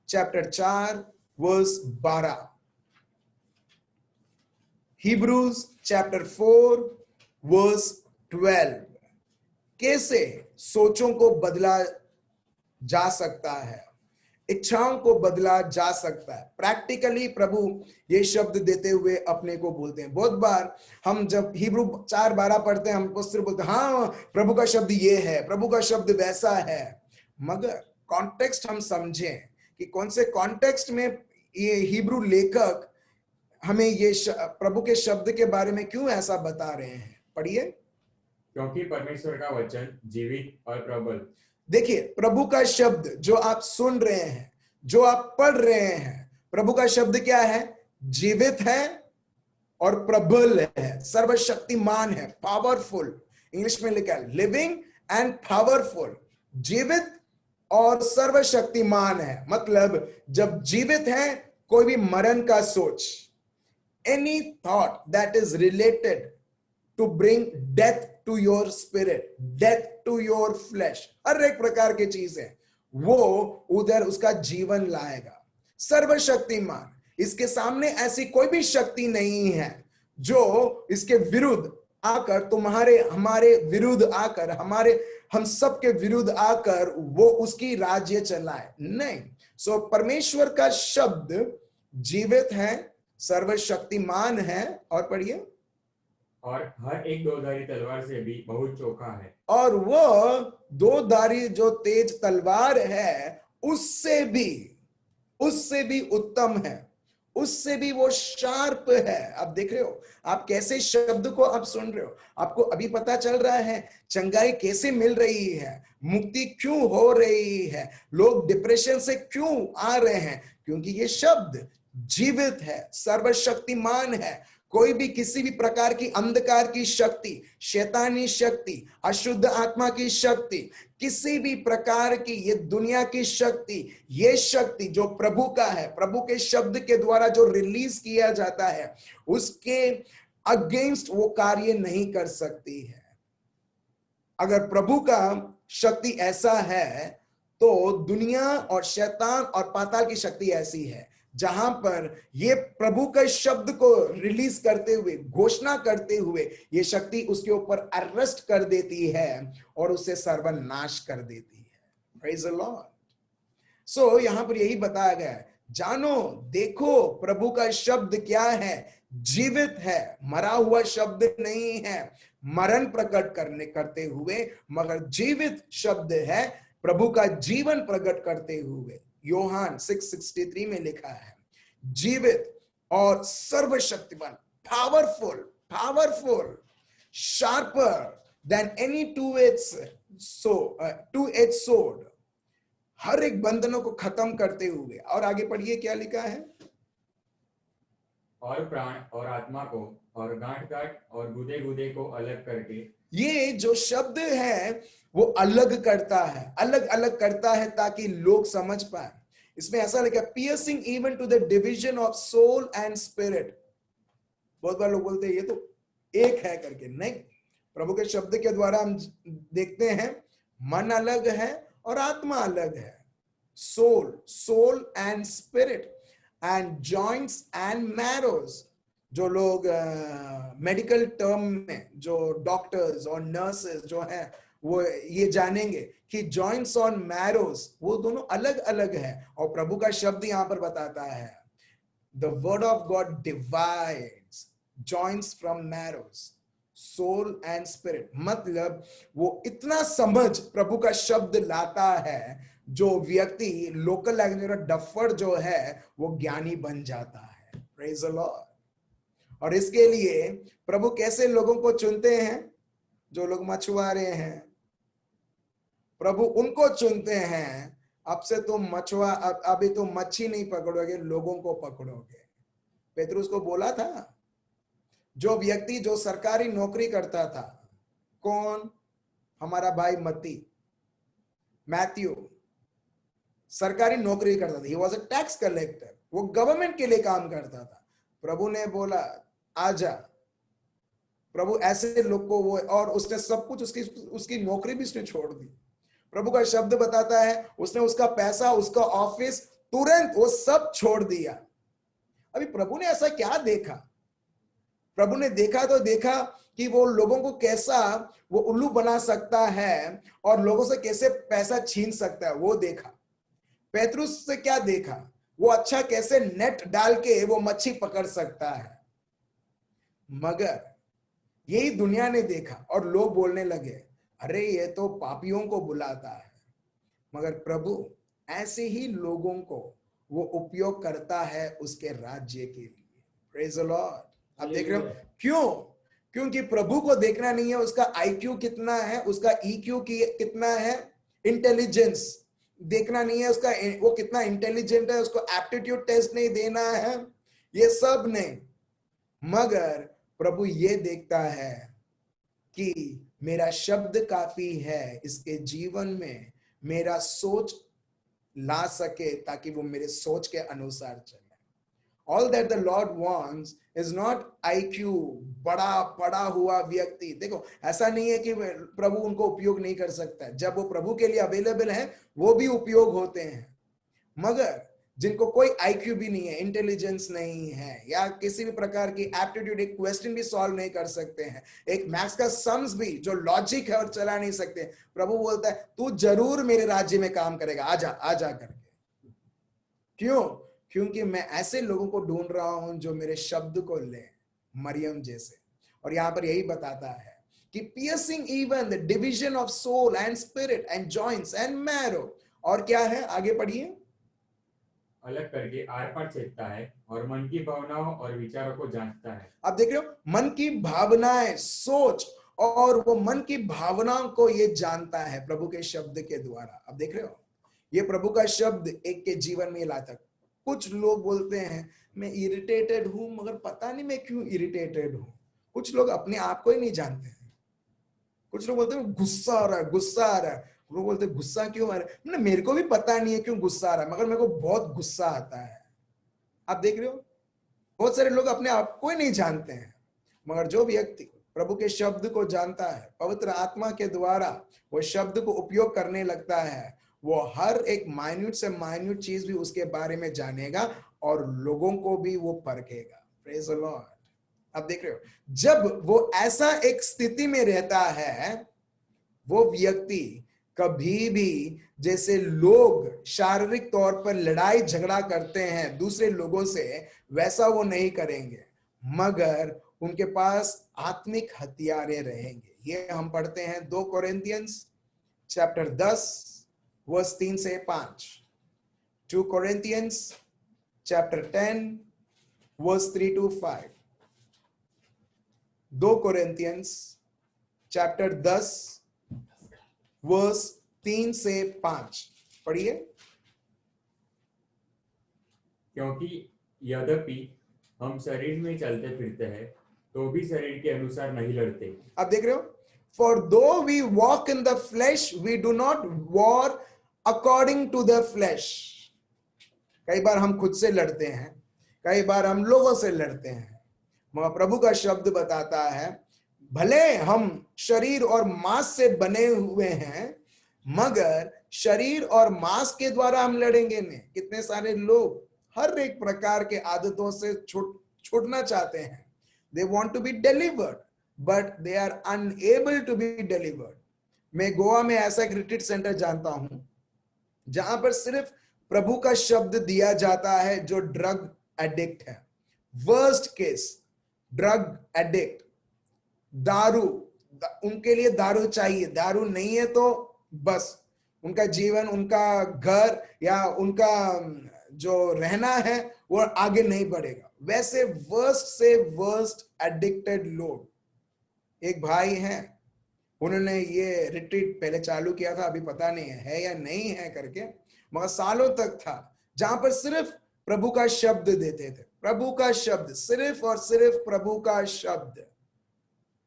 Speaker 1: chapter 4 verse 12, Hebrews chapter 4 verse 12, कैसे सोचों को बदला जा सकता है, इच्छाओं को बदला जा सकता है। प्रैक्टिकली प्रभु ये शब्द देते हुए अपने को बोलते हैं। बहुत बार हम जब हिब्रू 4:12 पढ़ते हैं, हम सिर्फ बोलते हैं हाँ प्रभु का शब्द ये है, प्रभु का शब्द वैसा है, मगर कॉन्टेक्स्ट हम समझें कि कौन से कॉन्टेक्स्ट में ये हिब्रू लेखक हमें ये प्रभु के शब्द के बारे में क्यों ऐसा बता रहे हैं। पढ़िए।
Speaker 2: क्योंकि परमेश्वर का वचन जीवित और प्रबल। देखिए,
Speaker 1: प्रभु का शब्द जो आप सुन रहे हैं, जो आप पढ़ रहे हैं, प्रभु का शब्द क्या है, जीवित है और प्रबल है, सर्वशक्तिमान है, पावरफुल। इंग्लिश में लिखा है लिविंग एंड पावरफुल, जीवित और सर्वशक्तिमान है। मतलब जब जीवित है, कोई भी मरण का सोच, any thought that is related to bring death to your spirit, death to your flesh, हर एक प्रकार की चीज है, वो उधर उसका जीवन लाएगा। सर्वशक्तिमान, इसके सामने ऐसी कोई भी शक्ति नहीं है जो इसके विरुद्ध आकर, तुम्हारे हमारे विरुद्ध आकर, हम सब के विरुद्ध आकर वो उसकी राज्य चलाए, नहीं। सो परमेश्वर का शब्द जीवित है, सर्वशक्तिमान है, और पढ़िए,
Speaker 2: और हर एक दोधारी तलवार से भी बहुत चोखा है,
Speaker 1: और वो दो धारी जो तेज तलवार है उससे भी उत्तम है, उससे भी वो शार्प है। आप देख रहे हो, आप कैसे शब्द को आप सुन रहे हो, आपको अभी पता चल रहा है चंगाई कैसे मिल रही है, मुक्ति क्यों हो रही है, लोग डिप्रेशन से क्यों आ रहे हैं, क्योंकि ये शब्द जीवित है, सर्वशक्तिमान है। कोई भी किसी भी प्रकार की अंधकार की शक्ति, शैतानी शक्ति, अशुद्ध आत्मा की शक्ति, किसी भी प्रकार की ये दुनिया की शक्ति, ये शक्ति जो प्रभु का है, प्रभु के शब्द के द्वारा जो रिलीज किया जाता है, उसके अगेंस्ट वो कार्य नहीं कर सकती है। अगर प्रभु का शक्ति ऐसा है तो दुनिया और शैतान और पाताल की शक्ति ऐसी है। जहां पर ये प्रभु के शब्द को रिलीज करते हुए, घोषणा करते हुए, ये शक्ति उसके ऊपर अरेस्ट कर देती है और उसे सर्वनाश कर देती है। Praise the Lord. सो यहां पर यही बताया गया है, जानो देखो प्रभु का शब्द क्या है, जीवित है, मरा हुआ शब्द नहीं है, मरण प्रकट करते हुए, मगर जीवित शब्द है, प्रभु का जीवन प्रकट करते हुए। योहान 6:63 में लिखा है, जीवित और सर्वशक्तिमान, powerful, powerful, sharper than any two-edged sword, हर एक बंधनों को खत्म करते हुए। और आगे पढ़िए क्या लिखा है,
Speaker 2: और प्राण और आत्मा को और गांठ गांठ और गुदे गुदे को अलग करके।
Speaker 1: ये जो शब्द है वो अलग करता है, अलग अलग करता है ताकि लोग समझ पाए। इसमें ऐसा लिखा, piercing even to the division of soul and spirit. बहुत बार लोग बोलते हैं ये तो एक है करके, नहीं, प्रभु के शब्द के द्वारा हम देखते हैं मन अलग है और आत्मा अलग है। Soul and spirit and joints and marrows. जो लोग मेडिकल टर्म में, जो डॉक्टर्स और नर्सेस जो हैं, वो ये जानेंगे कि जॉइंट्स और मैरोज वो दोनों अलग अलग है। और प्रभु का शब्द यहां पर बताता है, the word of God divides joints from marrows, soul and spirit. मतलब वो इतना समझ प्रभु का शब्द लाता है, जो व्यक्ति लोकल लैंग्वेज में डफर जो है वो ज्ञानी बन जाता है। Praise the Lord. और इसके लिए प्रभु कैसे लोगों को चुनते हैं, जो लोग मछुआरे हैं, प्रभु उनको चुनते हैं, अब से तुम अभी तुम मच्छी नहीं पकड़ोगे, लोगों को पकड़ोगे। पेतरुस को बोला था, जो व्यक्ति जो सरकारी नौकरी करता था, कौन, हमारा भाई मैथ्यू सरकारी नौकरी करता था, he was a tax collector, वो गवर्नमेंट के लिए काम करता था। प्रभु ने बोला आजा, प्रभु ऐसे लोग को वो, और उसने सब कुछ, उसकी नौकरी भी उसने छोड़ दी। प्रभु का शब्द बताता है, उसने उसका पैसा, उसका ऑफिस, तुरंत वो सब छोड़ दिया। अभी प्रभु ने ऐसा क्या देखा? प्रभु ने देखा कि वो लोगों को कैसा वो उल्लू बना सकता है और लोगों से कैसे पैसा छीन सकता है, वो देखा। पेतरुस से क्या देखा? वो अच्छा कैसे नेट डाल के वो मच्छी पकड़ सकता है। मगर यही दुनिया ने देखा और लोग बोलने लगे, अरे ये तो पापियों को बुलाता है। मगर प्रभु ऐसे ही लोगों को वो उपयोग करता है उसके राज्य के लिए। Praise the Lord. आप देख रहे हो क्यों? क्योंकि प्रभु को देखना नहीं है उसका IQ कितना है, उसका EQ कितना है, इंटेलिजेंस देखना नहीं है उसका, वो कितना इंटेलिजेंट है, उसको एप्टीट्यूड टेस्ट नहीं देना है, ये सब नहीं। मगर प्रभु ये देखता है कि मेरा शब्द काफी है इसके जीवन में, मेरा सोच ला सके ताकि वो मेरे सोच के अनुसार चले। All that the Lord wants is not IQ, बड़ा पढ़ा हुआ व्यक्ति। देखो ऐसा नहीं है कि प्रभु उनको उपयोग नहीं कर सकता है, जब वो प्रभु के लिए अवेलेबल है वो भी उपयोग होते हैं। मगर जिनको कोई IQ भी नहीं है, इंटेलिजेंस नहीं है, या किसी भी प्रकार की एप्टीट्यूड, एक क्वेश्चन भी सॉल्व नहीं कर सकते हैं, एक मैथ्स का सम्स भी जो लॉजिक है और चला नहीं सकते, प्रभु बोलता है तू जरूर मेरे राज्य में काम करेगा, आजा आजा करके। क्यों? क्योंकि मैं ऐसे लोगों को ढूंढ रहा हूं जो मेरे शब्द को ले, मरियम जैसे। और यहां पर यही बताता है कि piercing even the division of soul and spirit and joints and marrow. और क्या है, आगे पढ़िए,
Speaker 2: अलग करके आर पार छेदता है और मन की भावनाओं और विचारों को जांचता है।
Speaker 1: आप देख रहे हो, मन की भावनाएं, सोच, और वो मन की भावनाओं को ये जानता है प्रभु के शब्द के द्वारा। आप देख रहे हो, ये प्रभु का शब्द एक के जीवन में लाता। कुछ लोग बोलते हैं मैं इरिटेटेड हूं, मगर पता नहीं मैं क्यों इरिटेटेड हूं। कुछ लोग अपने आप को ही नहीं जानते हैं। कुछ लोग बोलते हैं गुस्सा आ रहा है, गुस्सा आ रहा है। लोग बोलते हैं गुस्सा क्यों आ रहा है, मेरे को भी पता नहीं है क्यों गुस्सा आ रहा है, मगर मेरे को बहुत गुस्सा आता है। आप देख रहे हो, बहुत सारे लोग अपने आप को ही नहीं जानते हैं। मगर जो व्यक्ति प्रभु के शब्द को जानता है, पवित्र आत्मा के द्वारा वो शब्द को उपयोग करने लगता है, वो हर एक माइन्यूट से माइन्यूट चीज भी उसके बारे में जानेगा और लोगों को भी वो परखेगा। Praise the Lord. अब देख रहे हो, जब वो ऐसा एक स्थिति में रहता है, वो व्यक्ति कभी भी, जैसे लोग शारीरिक तौर पर लड़ाई झगड़ा करते हैं दूसरे लोगों से, वैसा वो नहीं करेंगे, मगर उनके पास आत्मिक हथियारें रहेंगे। ये हम पढ़ते हैं 2 कोरिन्थियंस चैप्टर 10 वर्स 3 से 5। 2 Corinthians chapter 10 verse 3 to 5। 2 Corinthians chapter 10 verse 3 से 5 पढ़िए।
Speaker 2: क्योंकि यद्यपि हम शरीर में चलते फिरते हैं तो भी शरीर के अनुसार नहीं लड़ते।
Speaker 1: अब देख रहे हो, for though we walk in the flesh we do not war according to the flesh. कई बार हम खुद से लड़ते हैं, कई बार हम लोगों से लड़ते हैं, मगर प्रभु का शब्द बताता है भले हम शरीर और मांस से बने हुए हैं, मगर शरीर और मांस के द्वारा हम लड़ेंगे नहीं। कितने सारे लोग हर एक प्रकार के आदतों से छूटना चाहते हैं। They want to be delivered but they are unable to be delivered. मैं गोवा में ऐसा एक रिट्रीट सेंटर जानता हूं जहां पर सिर्फ प्रभु का शब्द दिया जाता है जो ड्रग एडिक्ट है। वर्स्ट केस ड्रग एडिक्ट, दारू, उनके लिए दारू चाहिए, दारू नहीं है तो बस उनका जीवन, उनका घर या उनका जो रहना है वो आगे नहीं बढ़ेगा। वैसे वर्स्ट से वर्स्ट एडिक्टेड लोग, एक भाई हैं, उन्होंने ये रिट्रीट पहले चालू किया था, अभी पता नहीं है या नहीं है करके, मगर सालों तक था, जहां पर सिर्फ प्रभु का शब्द देते थे। प्रभु का शब्द, सिर्फ और सिर्फ प्रभु का शब्द,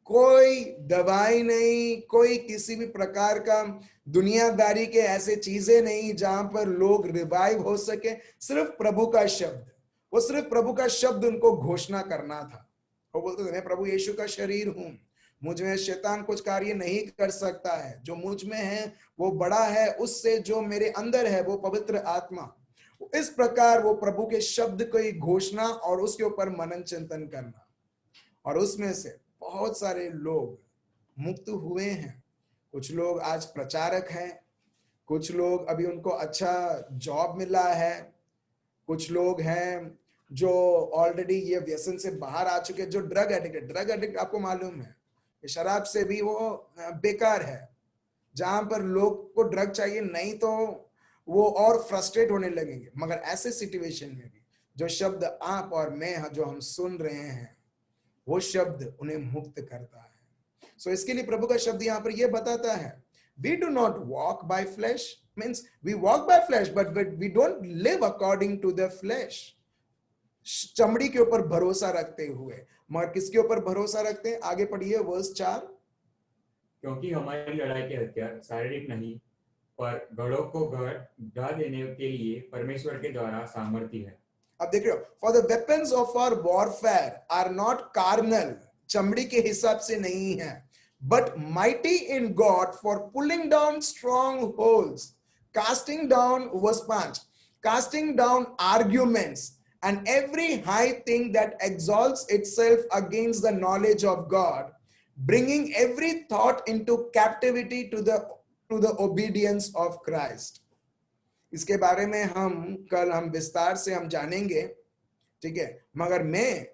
Speaker 1: कोई दवाई नहीं, कोई किसी भी प्रकार का दुनियादारी के ऐसे चीजें नहीं जहां पर लोग रिवाइव हो सके, सिर्फ प्रभु का शब्द। वो सिर्फ प्रभु का शब्द उनको घोषणा करना था। वो बोलते थे मैं प्रभु यीशु का शरीर हूं, मुझ में शैतान कुछ कार्य नहीं कर सकता है, जो मुझ में है वो बड़ा है उससे जो मेरे अंदर है, वो पवित्र आत्मा। इस प्रकार वो प्रभु के शब्द की घोषणा और उसके ऊपर मनन चिंतन करना, और उसमें से बहुत सारे लोग मुक्त हुए हैं। कुछ लोग आज प्रचारक हैं, कुछ लोग अभी उनको अच्छा जॉब मिला है, कुछ लोग हैं जो ऑलरेडी ये व्यसन से बाहर आ चुके हैं, जो ड्रग एडिक्ट आपको मालूम है शराब से भी वो बेकार है। जहां पर लोग को ड्रग चाहिए नहीं तो वो और फ्रस्ट्रेट होने लगेंगे, मगर ऐसे सिचुएशन में भी जो शब्द आप और मैं जो हम सुन रहे हैं, वो शब्द उन्हें मुक्त करता है। सो इसके लिए प्रभु का शब्द यहां पर यह बताता है, we do not walk by flesh, means we walk by flesh but we don't live according to the flesh। चमड़ी के ऊपर भरोसा रखते हुए, मगर किसके ऊपर भरोसा रखते हैं? आगे पढ़िए वर्स 4।
Speaker 2: क्योंकि हमारी लड़ाई के हथियार शारीरिक नहीं पर गढ़ों को ढा देने के लिए परमेश्वर के द्वारा सामर्थ्य है।
Speaker 1: अब देख रहे हो, for the weapons of our warfare are not carnal, चमड़ी के हिसाब से नहीं है, but mighty in God for pulling down strongholds, casting down, verse 5, casting down arguments and every high thing that exalts itself against the knowledge of God, bringing every thought into captivity to the obedience of Christ। इसके बारे में हम विस्तार से हम जानेंगे, ठीक है, मगर मैं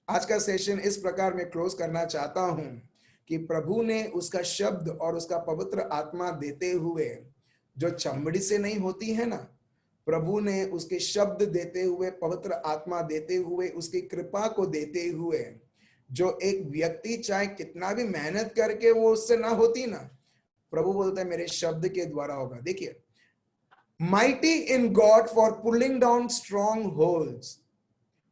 Speaker 1: आज का सेशन इस प्रकार में क्लोज करना चाहता हूं कि प्रभु ने उसका शब्द और उसका पवित्र आत्मा देते हुए, जो चमड़ी से नहीं होती है ना, प्रभु ने उसके शब्द देते हुए, पवित्र आत्मा देते हुए, उसकी कृपा को देते हुए, जो एक व्यक्ति चाहे कितना भी मेहनत करके वो उससे ना होती ना, प्रभु बोलता है मेरे शब्द के द्वारा होगा। देखिए, mighty in God for pulling down strongholds,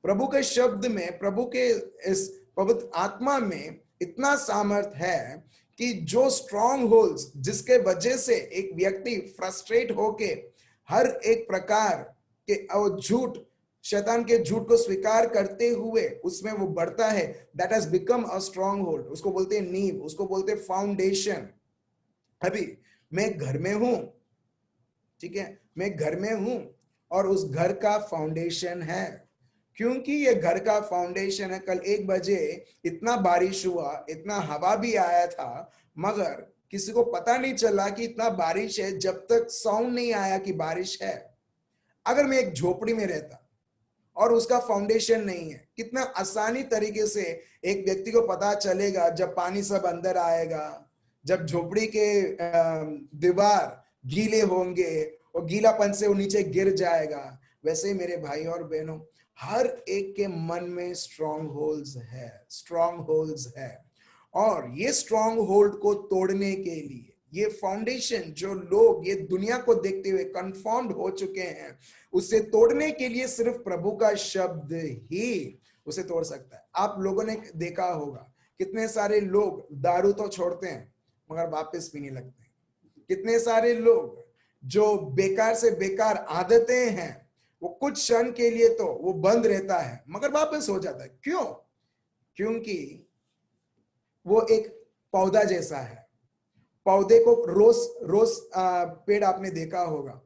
Speaker 1: प्रभु के शब्द में, प्रभु के इस पवित्र आत्मा में इतना सामर्थ है कि जो स्ट्रॉन्ग होल्ड्स, जिसके वजह से एक व्यक्ति फ्रस्ट्रेट होके हर एक प्रकार के झूठ, शैतान के झूठ को स्वीकार करते हुए उसमें वो बढ़ता है, that has become a strong hold. उसको बोलते हैं नींव, उसको बोलते हैं फाउंडेशन। अभी मैं घर में हूं, ठीक है, मैं घर में हूं और उस घर का फाउंडेशन है। क्योंकि ये घर का फाउंडेशन है, कल 1 बजे इतना बारिश हुआ, इतना हवा भी आया था, मगर किसी को पता नहीं चला कि इतना बारिश है जब तक साउंड नहीं आया कि बारिश है। अगर मैं एक झोपड़ी में रहता और उसका फाउंडेशन नहीं है, कितना आसानी तरीके से एक व्यक्ति को पता चलेगा जब पानी सब अंदर आएगा, जब झोपड़ी के दीवार गीले होंगे और गीलापन से वो नीचे गिर जाएगा। वैसे ही मेरे भाई और बहनों, हर एक के मन में स्ट्रॉन्ग होल्ड्स है, स्ट्रॉन्ग होल्ड्स है। और ये स्ट्रॉन्ग होल्ड को तोड़ने के लिए ये फाउंडेशन जो लोग ये दुनिया को देखते हुए कंफर्म्ड हो चुके हैं, उसे तोड़ने के लिए सिर्फ प्रभु का शब्द ही उसे तोड़ सकता है। आप लोगों ने देखा होगा कितने सारे लोग दारू तो छोड़ते हैं मगर वापस पीने लगते हैं। कितने सारे लोग जो बेकार से बेकार आदतें हैं, वो कुछ क्षण के लिए तो वो बंद रहता है मगर वापस हो जाता है। क्यों? क्योंकि वो एक पौधा जैसा है। पौधे को रोज पेड़ आपने देखा होगा,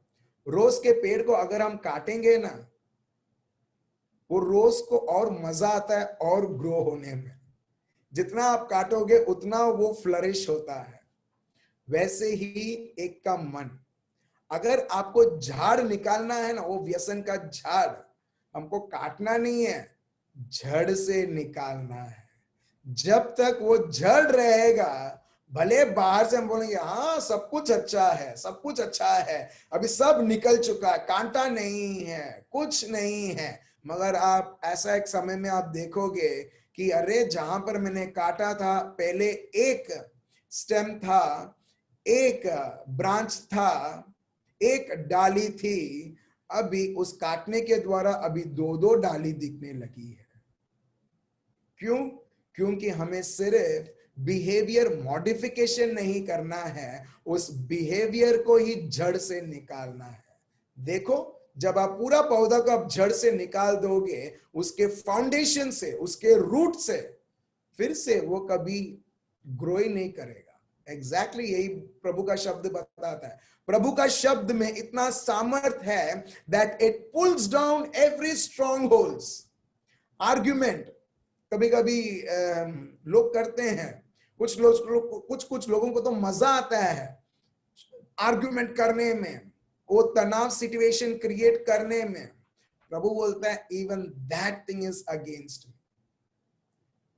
Speaker 1: रोज के पेड़ को अगर हम काटेंगे ना, वो रोज को और मजा आता है और ग्रो होने में। जितना आप काटोगे उतना वो फ्लरिश होता है। वैसे ही एक का मन, अगर आपको झाड़ निकालना है ना, वो व्यसन का झाड़ हमको काटना नहीं है, जड़ से निकालना है। जब तक वो जड़ रहेगा, भले बाहर से हम बोलेंगे हाँ सब कुछ अच्छा है, सब कुछ अच्छा है, अभी सब निकल चुका है, कांटा नहीं है, कुछ नहीं है, मगर आप ऐसा एक समय में आप देखोगे कि अरे जहां पर मैंने काटा था पहले एक स्टेम था, एक ब्रांच था, एक डाली थी, अभी उस काटने के द्वारा अभी 2-2 डाली दिखने लगी है। क्यों? क्योंकि हमें सिर्फ बिहेवियर मॉडिफिकेशन नहीं करना है, उस बिहेवियर को ही जड़ से निकालना है। देखो, जब आप पूरा पौधा को आप जड़ से निकाल दोगे, उसके फाउंडेशन से, उसके रूट से, फिर से वो कभी ग्रो ही नहीं करेगा। एग्जैक्टली यही प्रभु का शब्द बताता है। प्रभु का शब्द में इतना सामर्थ है that it pools down every strong holds. Argument कभी कभी लोग करते हैं, कुछ लोगों को तो मजा आता है आर्ग्यूमेंट करने में, वो तनाव सिचुएशन क्रिएट करने में। प्रभु बोलता है even that thing is against me.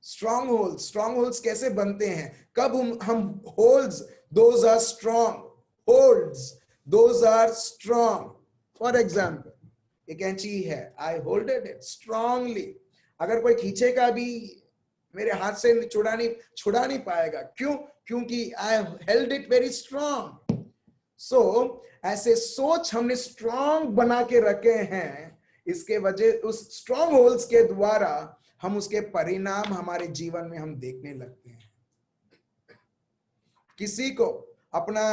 Speaker 1: Strongholds कैसे बनते हैं? कब हम holds, those are strongholds, those are strong. For example एक कैंची है, आई होल्डेड इट स्ट्रांगली, अगर कोई खींचेगा भी मेरे हाथ से छुड़ा नहीं पाएगा। क्यों? क्योंकि I held it very strong. So ऐसे सोच हमने स्ट्रांग बना के रखे हैं, इसके वजह उस स्ट्रांग होल्ड्स के द्वारा हम उसके परिणाम हमारे जीवन में हम देखने लगते हैं। किसी को अपना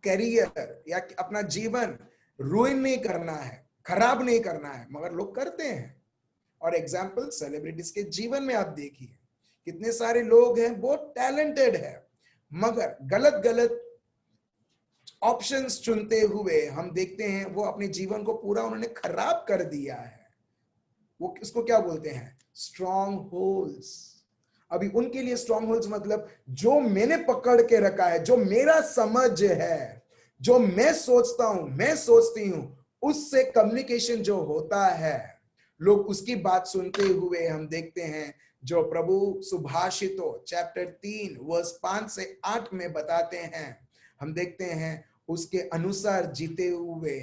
Speaker 1: करियर या अपना जीवन रुइन नहीं करना है, खराब नहीं करना है, मगर लोग करते हैं। और एग्जाम्पल सेलिब्रिटीज के जीवन में आप देखिए, कितने सारे लोग हैं बहुत टैलेंटेड है, मगर गलत गलत ऑप्शंस चुनते हुए हम देखते हैं वो अपने जीवन को पूरा उन्होंने खराब कर दिया है। वो इसको क्या बोलते हैं? Strong holds. अभी उनके लिए स्ट्रॉन्ग होल्ड्स मतलब जो मैंने पकड़ के रखा है, जो मेरा समझ है, जो मैं सोचता हूं, मैं सोचती हूं, उससे कम्युनिकेशन जो होता है, लोग उसकी बात सुनते हुए हम देखते हैं जो प्रभु सुभाषितों चैप्टर 3 वर्स 5 से 8 में बताते हैं, हम देखते हैं उसके अनुसार जीते हुए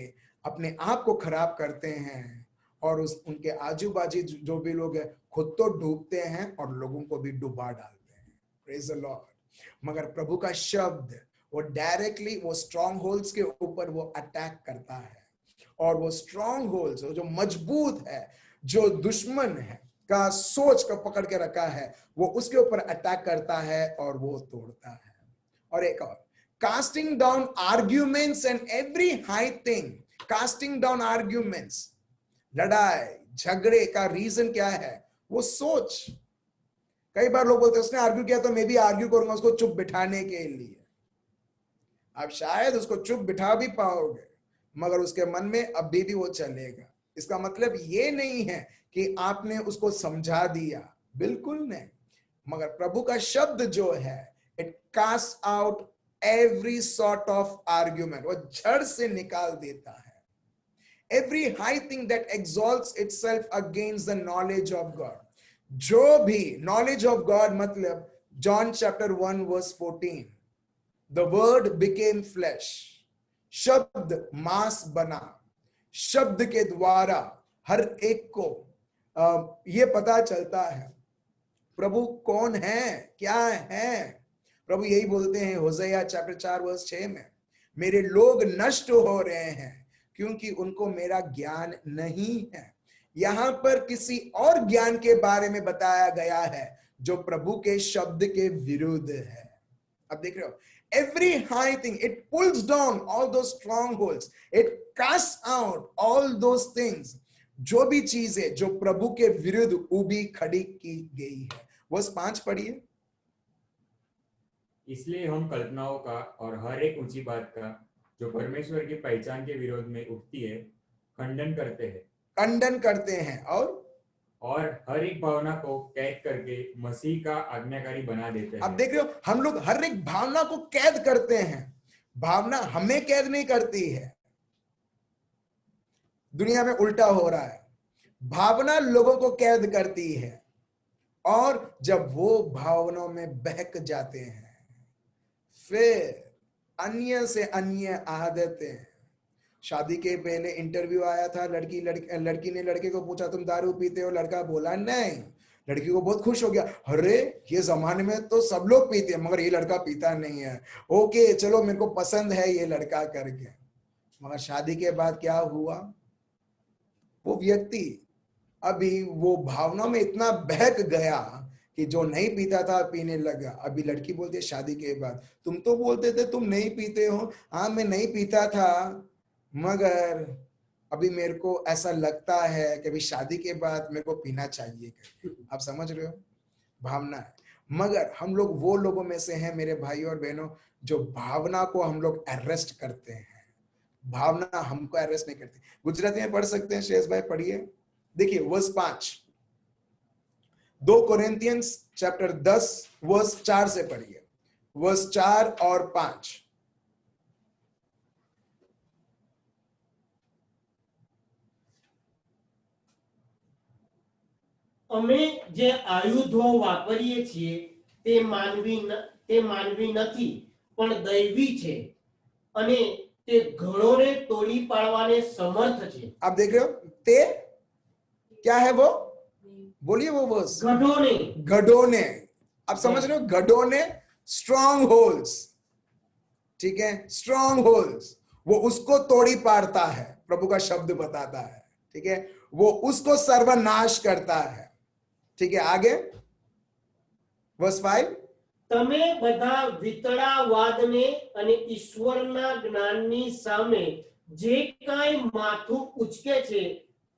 Speaker 1: अपने आप को खराब करते हैं और उनके आजू बाजू जो भी लोग हैं खुद तो डूबते हैं और लोगों को भी डुबा डालते हैं। Praise the Lord. मगर प्रभु का शब्द वो डायरेक्टली वो स्ट्रॉन्ग होल्ड्स के ऊपर वो अटैक करता है, और वो स्ट्रॉन्ग होल्ड्स जो मजबूत है, जो दुश्मन है का सोच का पकड़ के रखा है, वो उसके ऊपर अटैक करता है और वो तोड़ता है। और एक और, casting down arguments and every high thing. Casting down arguments, लड़ाई झगड़े का रीजन क्या है? वो सोच। कई बार लोग बोलते हैं उसने आर्ग्यू किया तो मैं भी आर्ग्यू करूंगा उसको चुप बिठाने के लिए। आप शायद उसको चुप बिठा भी पाओगे, मगर उसके मन में अभी भी वो चलेगा। इसका मतलब ये नहीं है कि आपने उसको समझा दिया, बिल्कुल नहीं, मगर प्रभु का शब्द जो है it cast out every sort of argument, वो जड़ से निकाल देता है। Every high thing that exalts itself against the knowledge of God, जो भी नॉलेज ऑफ गॉड मतलब John chapter 1 verse 14, the word became flesh, शब्द मांस बना। शब्द के द्वारा हर एक को यह पता चलता है प्रभु कौन है, क्या है। प्रभु यही बोलते हैं होशैया चैप्टर 4 वर्स 6 में, मेरे लोग नष्ट हो रहे हैं क्योंकि उनको मेरा ज्ञान नहीं है। यहां पर किसी और ज्ञान के बारे में बताया गया है जो प्रभु के शब्द के विरुद्ध है। अब देख रहे हो, every high thing, it pulls down all those strongholds, it casts out all those things, जो भी चीजें जो प्रभु के विरुद्ध उभी खड़ी की गई है। वर्स 5 पढ़िए।
Speaker 2: इसलिए हम कल्पनाओं का और हर एक ऊंची बात का जो परमेश्वर की पहचान के विरोध में उठती है खंडन करते हैं और हर एक भावना को कैद करके मसीह का आज्ञाकारी बना देते हैं।
Speaker 1: अब देख रहे हो, हम लोग हर एक भावना को कैद करते हैं, भावना हमें कैद नहीं करती है। दुनिया में उल्टा हो रहा है, भावना लोगों को कैद करती है और जब वो भावनाओं में बहक जाते हैं फिर अन्य से अन्य आदतें। शादी के पहले इंटरव्यू आया था, लड़की ने लड़के को पूछा तुम दारू पीते हो? लड़का बोला नहीं। लड़की को बहुत खुश हो गया, अरे ये जमाने में तो सब लोग पीते हैं मगर ये लड़का पीता नहीं है, ओके चलो मेरे को पसंद है ये लड़का करके। मगर शादी के बाद क्या हुआ, वो व्यक्ति अभी वो भावना में इतना बहक गया कि जो नहीं पीता था पीने लगा। अभी लड़की बोलती है शादी के बाद, तुम तो बोलते थे तुम नहीं पीते हो। हाँ मैं नहीं पीता था मगर अभी मेरे को ऐसा लगता है कि अभी शादी के बाद मेरे को पीना चाहिए। आप समझ रहे हो, भावना है। मगर हम लोग वो लोगों में से हैं मेरे भाई और बहनों जो भावना को हम लोग अरेस्ट करते हैं, भावना हमको अरेस्ट नहीं करती। गुजराती में पढ़ सकते हैं शेष भाई, पढ़िए। देखिए वर्स 5, 2 कोरिन्थियंस चैप्टर 10 वर्स 4 से पढ़िए, वर्स 4 और 5।
Speaker 3: અમે જે આયુધો વાપરીએ છીએ તે માનવી નથી પણ દૈવી છે અને તે ઘણોને તોડી પાડવાને સમર્થ છે।
Speaker 1: आप देख रहे हो, ते क्या है वो, बोलिए वो वर्स, गढ़ोने। आप समझ रहे हो, गढ़ोने स्ट्रॉन्ग होल्स, ठीक है, स्ट्रॉन्ग होल्स, वो उसको तोड़ी पाड़ता है। प्रभु का शब्द बताता है, ठीक है, वो उसको सर्वनाश करता है। ठीक है, आगे वर्स 5,
Speaker 3: તમે બધા વિતળાવાદને અને ઈશ્વરના જ્ઞાનની સામે જે કાંઈ માથું ઉચકે છે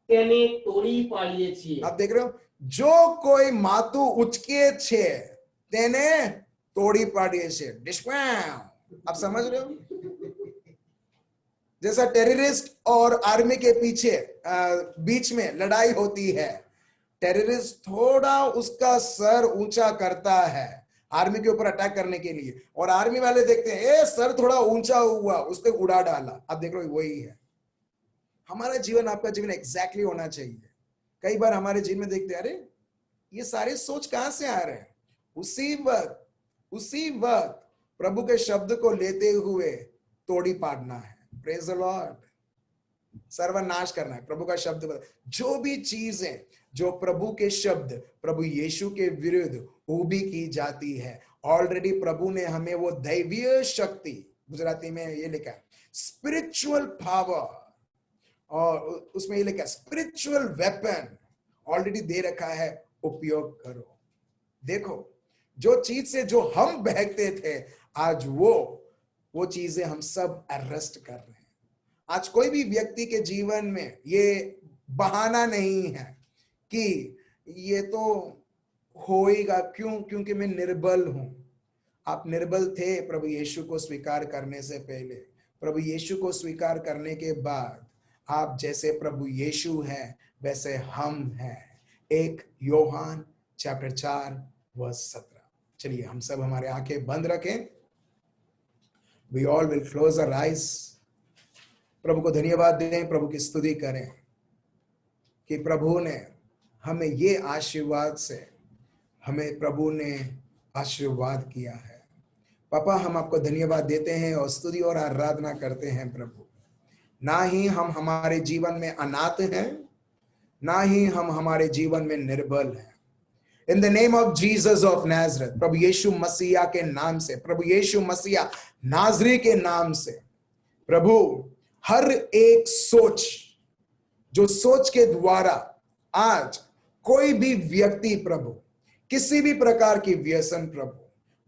Speaker 3: તેને તોડી પાડીએ છીએ।
Speaker 1: आप देख रहे हो, जो कोई माथु उचके छे तेने तोड़ी पाड़िए छे। आप समझ रहे हो, जैसा टेररिस्ट और आर्मी के पीछे बीच में लड़ाई होती है, टेररिस्ट थोड़ा उसका सर ऊंचा करता है आर्मी के ऊपर अटैक करने के लिए, और आर्मी वाले देखते हैं ए सर थोड़ा ऊंचा हुआ, उसको उड़ा डाला। अब देख लो वही है हमारा जीवन, आपका जीवन एग्जैक्टली होना चाहिए। कई बार हमारे जीवन में देखते हैं अरे ये सारे सोच कहां से आ रहे हैं, उसी वक्त प्रभु के शब्द को लेते हुए तोड़ी पाड़ना है। प्रेज द लॉर्ड, सर्वनाश करना है। प्रभु का शब्द, जो भी चीजें जो प्रभु के शब्द, प्रभु यीशु के विरुद्ध उभी की जाती है, ऑलरेडी प्रभु ने हमें वो दैवीय शक्ति, गुजराती में ये लिखा है स्पिरिचुअल पावर, और उसमें ये लिखा है स्पिरिचुअल वेपन ऑलरेडी दे रखा है, उपयोग करो। देखो जो चीज से जो हम बहकते थे आज वो चीजें हम सब अरेस्ट कर रहे हैं। आज कोई भी व्यक्ति के जीवन में ये बहाना नहीं है कि ये तो होएगा, क्योंकि मैं निर्बल हूं। आप निर्बल थे प्रभु यीशु को स्वीकार करने से पहले, प्रभु यीशु को स्वीकार करने के बाद आप जैसे प्रभु यीशु है वैसे हम हैं। 1 यूहन्ना चैप्टर 4 वर्स 17। चलिए हम सब हमारे आंखें बंद रखें। We all will close our eyes। प्रभु को धन्यवाद दें, प्रभु की स्तुति करें कि प्रभु ने हमें ये आशीर्वाद से हमें प्रभु ने आशीर्वाद किया है। पापा हम आपको धन्यवाद देते हैं और स्तुति और आराधना करते हैं प्रभु। ना ही हम हमारे जीवन में अनाथ हैं, ना ही हम हमारे जीवन में निर्बल हैं। In the name of Jesus of Nazareth, प्रभु यीशु मसीहा के नाम से, प्रभु यीशु मसीहा नाजरी के नाम से, प्रभु हर एक सोच, जो सोच के द्वारा आज कोई भी व्यक्ति प्रभु किसी भी प्रकार की व्यसन प्रभु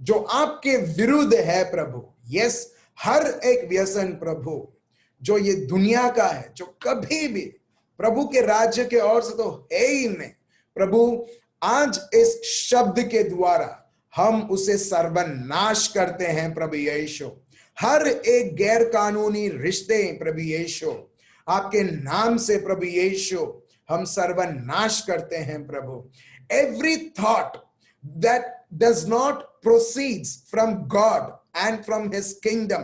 Speaker 1: जो आपके विरुद्ध है प्रभु, यस हर एक व्यसन प्रभु जो ये दुनिया का है, जो कभी भी प्रभु के राज्य के ओर से तो है ही नहीं प्रभु, आज इस शब्द के द्वारा हम उसे सर्वनाश करते हैं प्रभु यीशु। हर एक गैर कानूनी रिश्ते प्रभु यीशु आपके नाम से प्रभु यीशु हम सर्वनाश करते हैं प्रभु। Every thought that does not proceeds from God and from his kingdom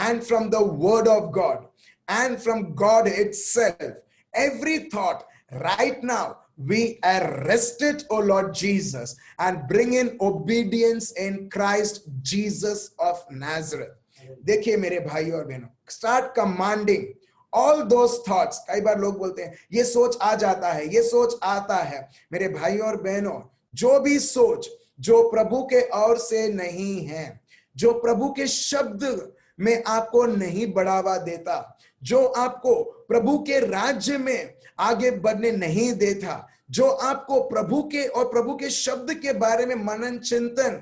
Speaker 1: and from the word of God and from God itself, every thought right now we arrest it, O Lord Jesus, and bring in obedience in Christ Jesus of Nazareth। देखिए मेरे भाई और बहनों, start commanding all those thoughts। कई बार लोग बोलते हैं ये सोच आ जाता है, ये सोच आता है। मेरे भाई और बहनों, जो भी सोच जो प्रभु के ओर से नहीं है, जो प्रभु के शब्द में आपको नहीं बढ़ावा देता, जो आपको प्रभु के राज्य में आगे बढ़ने नहीं देता, जो आपको प्रभु के और प्रभु के शब्द के बारे में मनन चिंतन,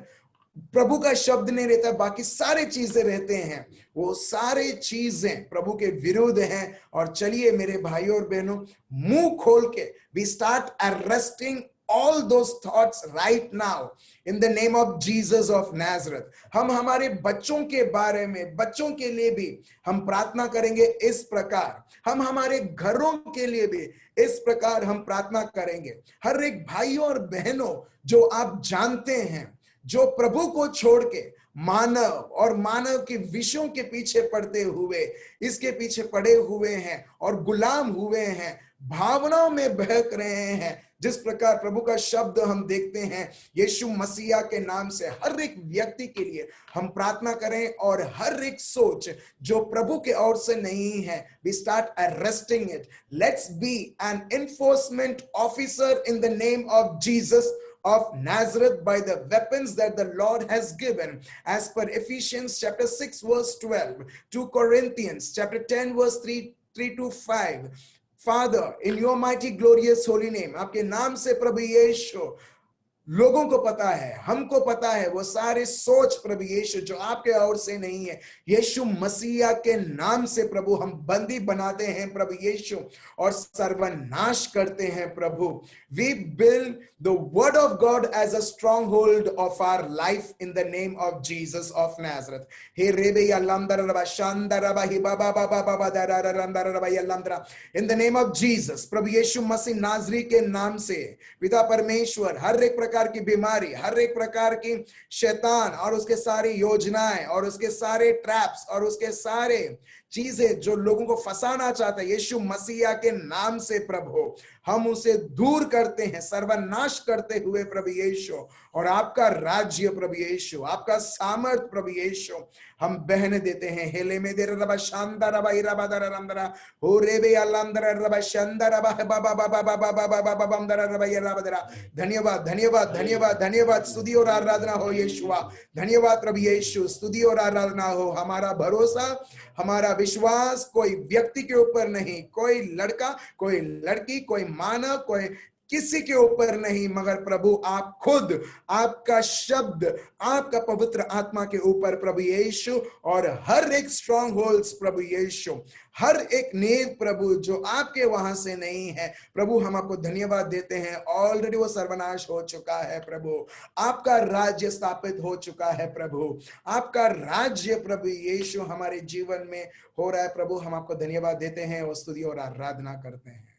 Speaker 1: प्रभु का शब्द नहीं रहता, बाकी सारे चीजें रहते हैं, वो सारे चीजें प्रभु के विरुद्ध हैं। और चलिए मेरे भाइयों और बहनों, मुंह खोल के we start arresting all those thoughts right now in the name of Jesus of Nazareth। हम हमारे बच्चों के बारे में, बच्चों के लिए भी हम प्रार्थना करेंगे इस प्रकार, हम हमारे घरों के लिए भी इस प्रकार हम प्रार्थना करेंगे। हर एक भाइयों और बहनों जो आप जानते हैं, जो प्रभु को छोड़ के मानव और मानव के विषयों के पीछे पड़ते हुए, इसके पीछे पड़े हुए हैं और गुलाम हुए हैं, भावनाओं में बहक रहे हैं, जिस प्रकार प्रभु का शब्द हम देखते हैं, यीशु मसीहा के नाम से हर एक व्यक्ति के लिए हम प्रार्थना करें। और हर एक सोच जो प्रभु के ओर से नहीं है, we start arresting it। Let's be an enforcement officer in the name of Jesus of Nazareth by the weapons that the Lord has given, as per Ephesians chapter 6 verse 12, 2 Corinthians chapter 10 verse 3 to 5। Father, in your mighty glorious holy name, आपके नाम से प्रभु यीशु, लोगों को पता है, हमको पता है, वो सारे सोच प्रभु यीशु जो आपके ओर से नहीं है, यीशु मसीहा के नाम से प्रभु हम बंदी बनाते हैं प्रभु यीशु और सर्वनाश करते हैं प्रभु। We build the word of God as a stronghold of our life in the name of Jesus of Nazareth। Hey रेबे यल्लांदर rava शांदर rava he Baba Baba Baba दरारंदर rava यल्लांदरा, in the name of Jesus, प्रभु यीशु मसीह नाजरी के नाम से पिता परमेश्वर हर एक प्रकार की बीमारी, हर एक प्रकार की शैतान और उसके सारी योजनाएं और उसके सारे ट्रैप्स और उसके सारे चीजें जो लोगों को फंसाना चाहता है, यीशु मसीहा के नाम से प्रभु हम उसे दूर करते हैं, सर्वनाश करते हुए प्रभु यीशु। और आपका राज्य प्रभु यीशु, आपका सामर्थ प्रभु यीशु हम बहने देते हैं। हेले में दे रबा शानदार रबा इराबा दर रंदरा हो रेबे अल्लांदर रबा शानदार रबा बाबा बाबा बाबा बाबा बाबा बंदर रबा इराबा दरा। धन्यवाद धन्यवाद धन्यवाद धन्यवाद, स्तुति और आराधना हो यीशुआ। धन्यवाद प्रभु यीशु, स्तुति और आराधना हो। हमारा भरोसा, हमारा विश्वास कोई व्यक्ति के ऊपर नहीं, कोई लड़का, कोई लड़की, कोई मानव, कोई किसी के ऊपर नहीं, मगर प्रभु आप खुद, आपका शब्द, आपका पवित्र आत्मा के ऊपर प्रभु यीशु, और हर एक स्ट्रॉन्ग होल्ड्स प्रभु यीशु, हर एक नींव प्रभु जो आपके वहां से नहीं है प्रभु, हम आपको धन्यवाद देते हैं। ऑलरेडी वो सर्वनाश हो चुका है प्रभु, आपका राज्य स्थापित हो चुका है प्रभु, आपका राज्य प्रभु यीशु हमारे जीवन में हो रहा है प्रभु। हम आपको धन्यवाद देते हैं और स्तुति और आराधना करते हैं।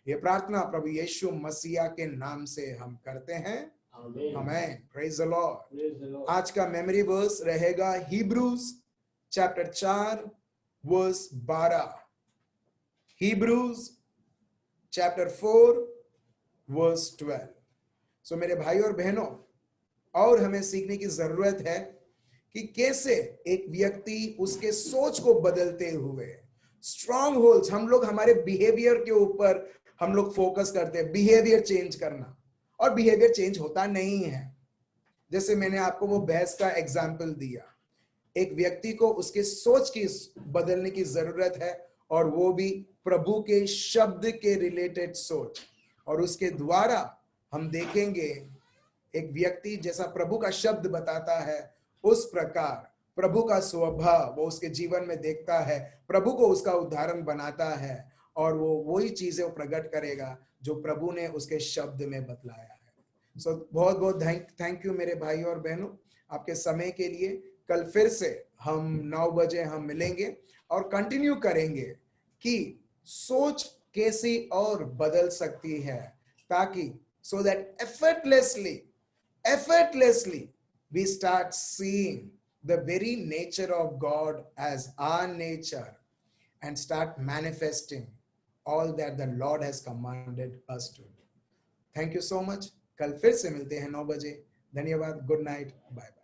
Speaker 1: ये प्रार्थना प्रभु यीशु मसीहा के नाम से हम करते हैं, आमीन। Praise the Lord. आज का मेमोरी वर्स रहेगा Hebrews chapter 4 verse 12, Hebrews chapter 4 verse 12। So मेरे भाई और बहनों, और हमें सीखने की जरूरत है कि कैसे एक व्यक्ति उसके सोच को बदलते हुए स्ट्रॉन्ग होल्ड्स, हम लोग हमारे बिहेवियर के ऊपर हम लोग फोकस करते हैं, बिहेवियर चेंज करना, और बिहेवियर चेंज होता नहीं है। जैसे मैंने आपको वो भैंस का एग्जाम्पल दिया, एक व्यक्ति को उसके सोच की बदलने की जरूरत है, और वो भी प्रभु के शब्द के रिलेटेड सोच, और उसके द्वारा हम देखेंगे एक व्यक्ति जैसा प्रभु का शब्द बताता है उस प्रकार प्रभु का स्वभाव वो उसके जीवन में देखता है, प्रभु को उसका उदाहरण बनाता है, और वो वही चीजें प्रकट करेगा जो प्रभु ने उसके शब्द में बतलाया है। सो बहुत बहुत थैंक यू मेरे भाई और बहनों आपके समय के लिए। कल फिर से हम 9 बजे हम मिलेंगे और कंटिन्यू करेंगे कि सोच कैसी और बदल सकती है, ताकि so that effortlessly we start seeing the very nature of God as our nature and start manifesting all that the Lord has commanded us to do. Thank you so much. कल फिर से मिलते हैं 9 बजे। धन्यवाद। Good night. Bye bye.